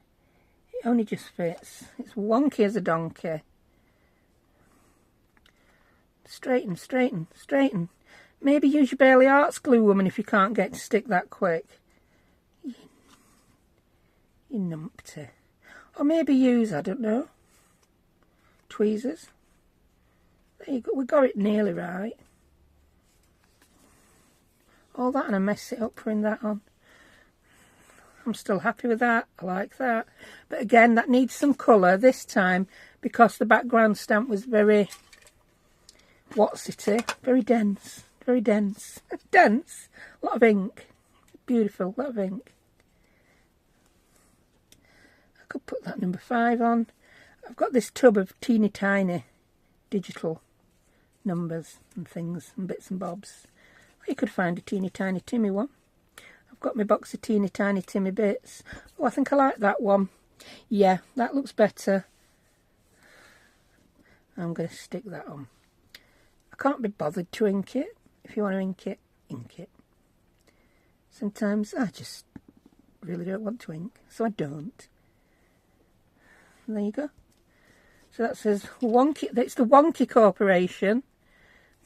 It only just fits. It's wonky as a donkey. Straighten, straighten, straighten. Maybe use your Barely Arts glue, woman, if you can't get to stick that quick. You numpty. Or maybe use, I don't know, tweezers. There you go. We got it nearly right. All that, and I mess it up putting that on. I'm still happy with that. I like that. But again, that needs some colour this time because the background stamp was very, what's it? Very dense. Very dense. Dense. A lot of ink. Beautiful. A lot of ink. I could put that number 5 on. I've got this tub of teeny tiny digital numbers and things and bits and bobs. You could find a teeny tiny Timmy one. I've got my box of teeny tiny Timmy bits. Oh, I think I like that one. Yeah, that looks better. I'm going to stick that on. I can't be bothered to ink it. If you want to ink it, ink it. Sometimes I just really don't want to ink, so I don't. And there you go. So that says Wonky. It's the Wonky Corporation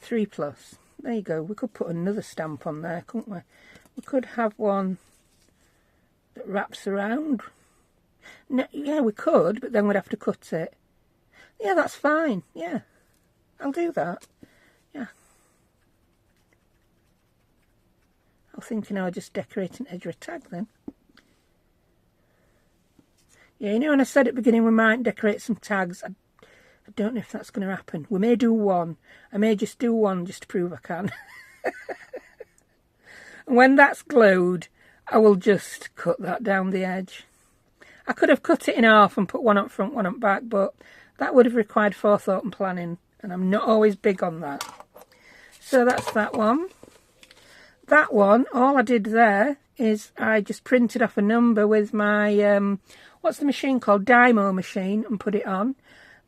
3+. There you go. We could put another stamp on there, couldn't we? We could have one that wraps around. No, yeah, we could, but then we'd have to cut it. Yeah, that's fine. Yeah, I'll do that. Yeah. I was thinking I would just decorate an edge of a tag then. Yeah, you know when I said at the beginning we might decorate some tags, I don't know if that's going to happen. We may do one. I may just do one just to prove I can. And when that's glued, I will just cut that down the edge. I could have cut it in half and put one up front, one up back, but that would have required forethought and planning, and I'm not always big on that. So that's that one. That one, all I did there is I just printed off a number with my, what's the machine called? Dymo machine, and put it on.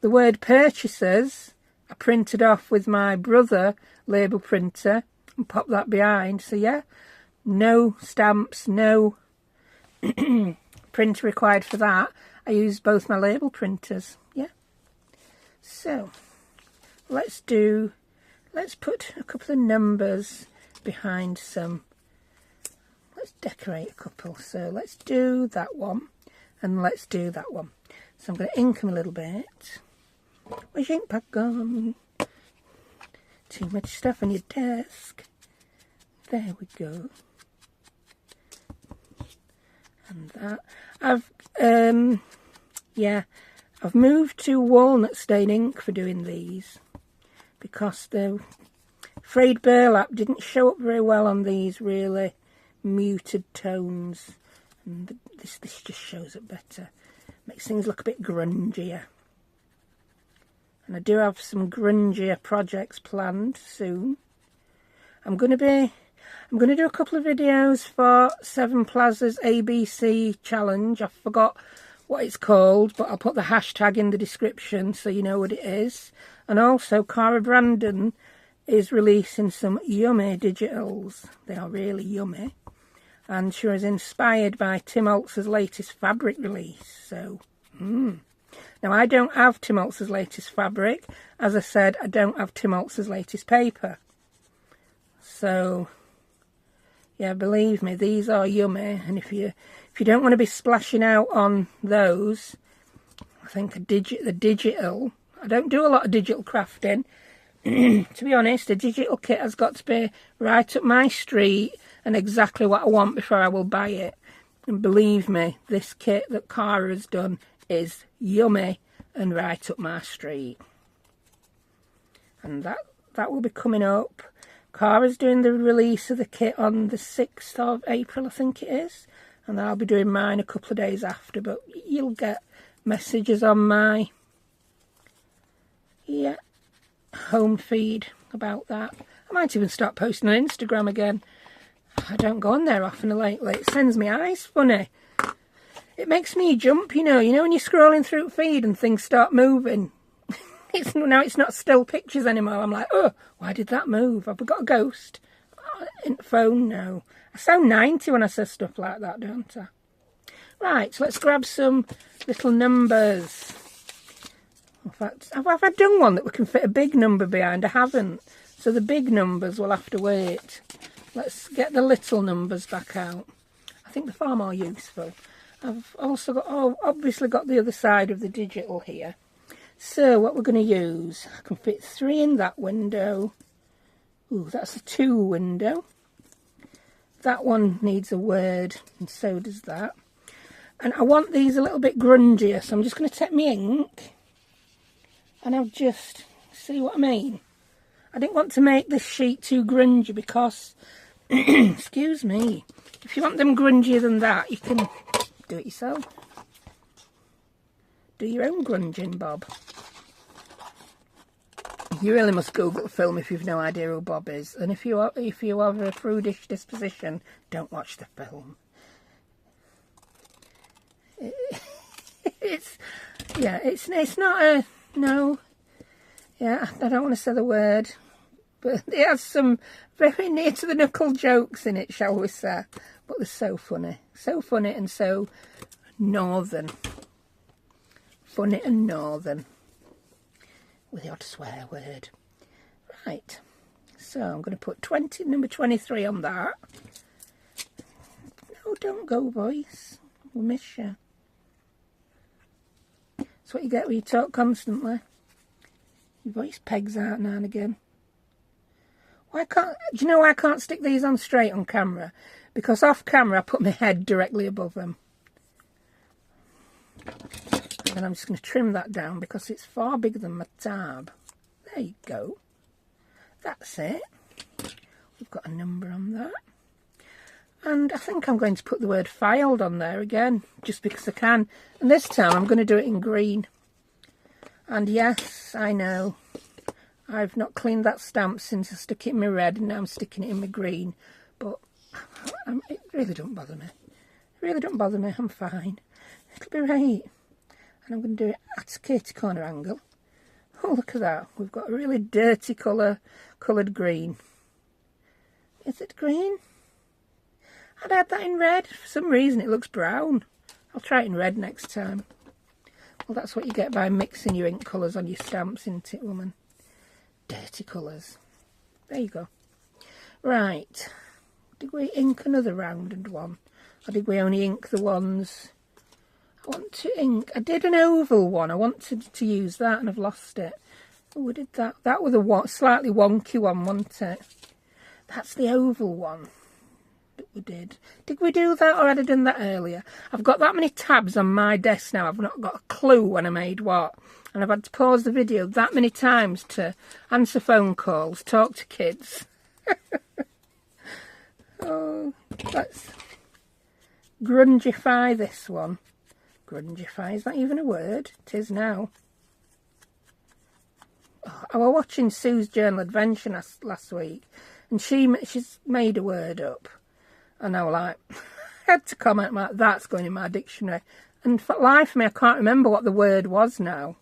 The word purchasers, I printed off with my Brother label printer and popped that behind. So yeah, no stamps, no printer required for that. I used both my label printers, yeah. So, let's put a couple of numbers behind some. Let's decorate a couple. So let's do that one and let's do that one. So I'm going to ink them a little bit. Where's your ink pad gone? Too much stuff on your desk. There we go. And that. I've moved to walnut stain ink for doing these because the frayed burlap didn't show up very well on these really muted tones, and this just shows it better. Makes things look a bit grungier. And I do have some grungier projects planned soon. I'm going to do a couple of videos for 7 Plaza's ABC challenge. I forgot what it's called, but I'll put the hashtag in the description so you know what it is. And also Cara Brandon is releasing some yummy digitals. They are really yummy. And she was inspired by Tim Holtz's latest fabric release. So, Now, I don't have Tim Holtz's latest fabric. As I said, I don't have Tim Holtz's latest paper. So, yeah, believe me, these are yummy. And if you don't want to be splashing out on those, I think the digital, I don't do a lot of digital crafting. To be honest, a digital kit has got to be right up my street and exactly what I want before I will buy it. And believe me, this kit that Cara has done is yummy and right up my street. And that will be coming up. Cara's doing the release of the kit on the 6th of April, I think it is. And I'll be doing mine a couple of days after, but you'll get messages on my home feed about that. I might even start posting on Instagram again. I don't go on there often lately. It sends me eyes funny. It makes me jump, you know when you're scrolling through feed and things start moving. Now it's not still pictures anymore. I'm like, oh, why did that move? Have we got a ghost? In the phone? No. I sound 90 when I say stuff like that, don't I? Right, so let's grab some little numbers. In fact, have I done one that we can fit a big number behind? I haven't. So the big numbers will have to wait. Let's get the little numbers back out. I think they're far more useful. I've also got, obviously got the other side of the digital here. So what we're going to use, I can fit 3 in that window. Ooh, that's a 2 window. That one needs a word, and so does that. And I want these a little bit grungier, so I'm just going to take my ink and I'll just see what I mean. I didn't want to make this sheet too grungy because, excuse me, if you want them grungier than that, you can do it yourself. Do your own grunging, Bob. You really must Google film if you've no idea who Bob is. And if you have a prudish disposition, don't watch the film. It's not a, no. Yeah, I don't want to say the word. But it has some very near to the knuckle jokes in it, shall we say. But they're so funny. So funny and so northern. Funny and northern. With the odd swear word. Right. So I'm going to put number 23 on that. No, don't go, voice. We'll miss you. That's what you get when you talk constantly. Your voice pegs out now and again. Do you know why I can't stick these on straight on camera? Because off camera I put my head directly above them. And then I'm just going to trim that down because it's far bigger than my tab. There you go. That's it. We've got a number on that. And I think I'm going to put the word filed on there again, just because I can. And this time I'm going to do it in green. And yes, I know, I've not cleaned that stamp since I stuck it in my red, and now I'm sticking it in my green. But it really don't bother me. It really don't bother me. I'm fine. It'll be right. And I'm going to do it at a Katie corner angle. Oh, look at that. We've got a really dirty coloured green. Is it green? I'd add that in red. For some reason it looks brown. I'll try it in red next time. Well, that's what you get by mixing your ink colours on your stamps, isn't it, woman? Dirty colours. There you go. Right. Did we ink another rounded one? Or did we only ink the ones... I want to ink... I did an oval one. I wanted to use that and I've lost it. Oh, we did that. That was a slightly wonky one, wasn't it? That's the oval one that we did. Did we do that or had I done that earlier? I've got that many tabs on my desk now. I've not got a clue when I made what. And I've had to pause the video that many times to answer phone calls, talk to kids. Oh, let's grungify this one. Grungify, is that even a word? It is now. Oh, I was watching Sue's Journal Adventure last week, and she's made a word up. And I was like, I had to comment, like, that's going in my dictionary. And for life of me, I can't remember what the word was now.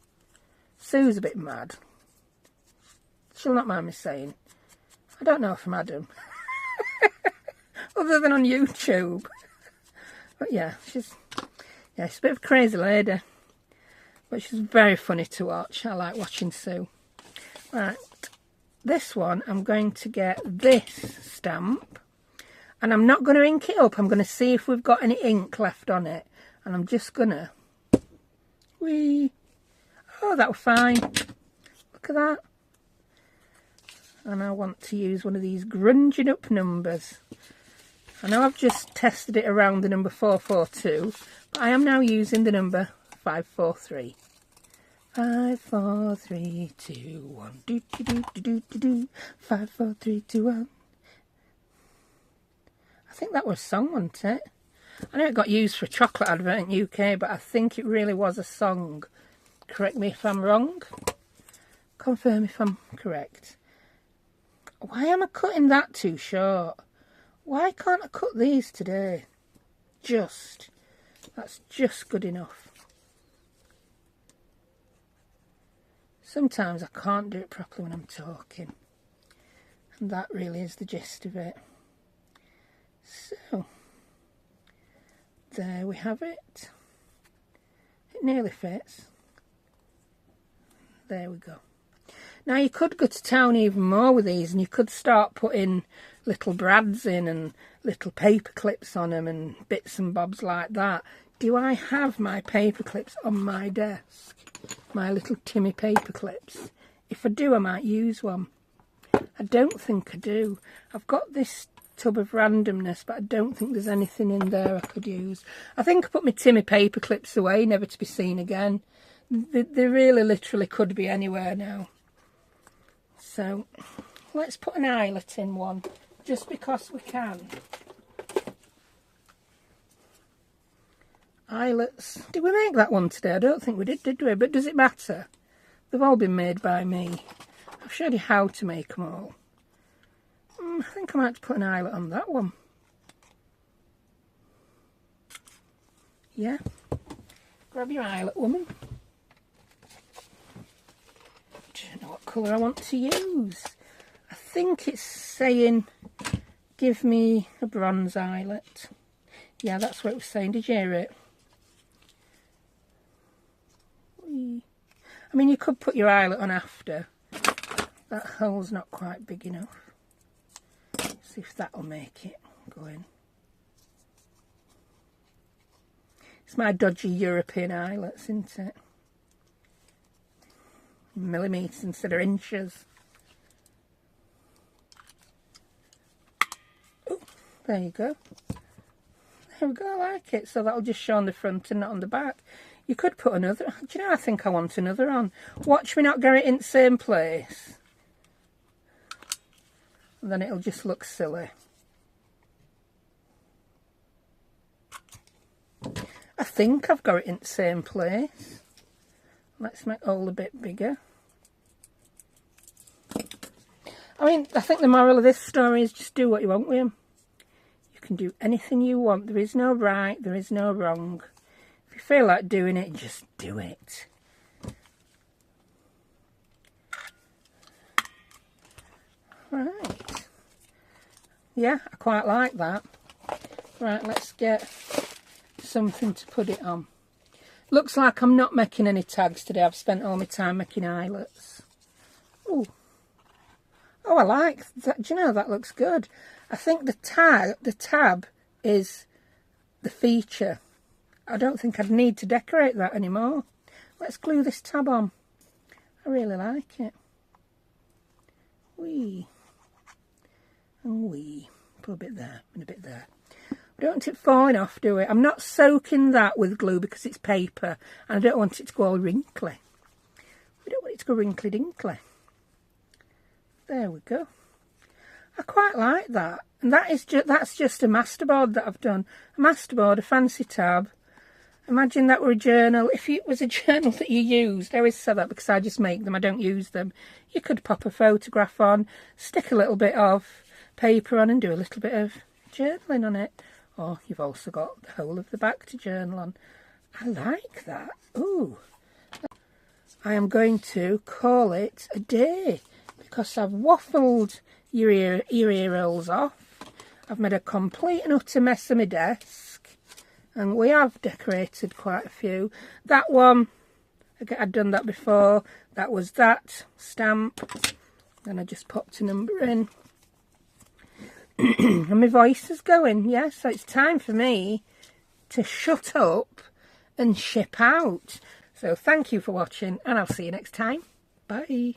Sue's a bit mad. She'll not mind me saying. I don't know if I'm Adam. Other than on YouTube. But yeah, she's a bit of a crazy lady. But she's very funny to watch. I like watching Sue. Right. This one, I'm going to get this stamp. And I'm not going to ink it up. I'm going to see if we've got any ink left on it. And I'm just going to... Oh, that was fine. Look at that. And I want to use one of these grunging up numbers. I know I've just tested it around the number 442, but I am now using the number 543. 5, 4, 3, 2, 1. Do, do, do, do, do, do. 5, 4, 3, 2, 1. I think that was a song, wasn't it? I know it got used for a chocolate advert in UK, but I think it really was a song. Correct me if I'm wrong. Confirm if I'm correct. Why am I cutting that too short? Why can't I cut these today? That's just good enough. Sometimes I can't do it properly when I'm talking. And that really is the gist of it. So, there we have it. It nearly fits. There we go. Now you could go to town even more with these, and you could start putting little brads in and little paper clips on them and bits and bobs like that. Do I have my paper clips on my desk? My little Timmy paper clips? If I do, I might use one. I don't think I do. I've got this tub of randomness, but I don't think there's anything in there I could use. I think I put my Timmy paper clips away, never to be seen again. They really literally could be anywhere now. So let's put an eyelet in one, just because we can. Eyelets. Did we make that one today? I don't think we did we? But does it matter? They've all been made by me. I've showed you how to make them all. I think I might put an eyelet on that one. Yeah. Grab your eyelet, woman. I don't know what colour I want to use. I think it's saying, give me a bronze eyelet. Yeah, that's what it was saying. Did you hear it? I mean, you could put your eyelet on after. That hole's not quite big enough. See if that'll make it go in. It's my dodgy European eyelets, isn't it? Millimetres instead of inches. Oh, there you go. There we go, I like it. So that'll just show on the front and not on the back. You could put another. Do you know, I think I want another on. Watch me not get it in the same place. And then it'll just look silly. I think I've got it in the same place. Let's make all a bit bigger. I mean, I think the moral of this story is just do what you want with them. You can do anything you want. There is no right, there is no wrong. If you feel like doing it, just do it. Right. Yeah, I quite like that. Right, let's get something to put it on. Looks like I'm not making any tags today. I've spent all my time making eyelets. Ooh. Oh, I like that. Do you know, that looks good. I think the tab is the feature. I don't think I'd need to decorate that anymore. Let's glue this tab on. I really like it. Wee. And wee. Put a bit there and a bit there. We don't want it falling off, do we? I'm not soaking that with glue because it's paper. And I don't want it to go all wrinkly. We don't want it to go wrinkly-dinkly. There we go. I quite like that. And that's just a masterboard that I've done. A masterboard, a fancy tab. Imagine that were a journal. If it was a journal that you used, I always say that because I just make them, I don't use them. You could pop a photograph on, stick a little bit of paper on and do a little bit of journaling on it. Or you've also got the whole of the back to journal on. I like that. Ooh. I am going to call it a day because I've waffled your ear rolls off. I've made a complete and utter mess of my desk. And we have decorated quite a few. That one, I'd done that before. That was that stamp. Then I just popped a number in. And my voice is going, yeah, so it's time for me to shut up and ship out. So thank you for watching, and I'll see you next time. Bye.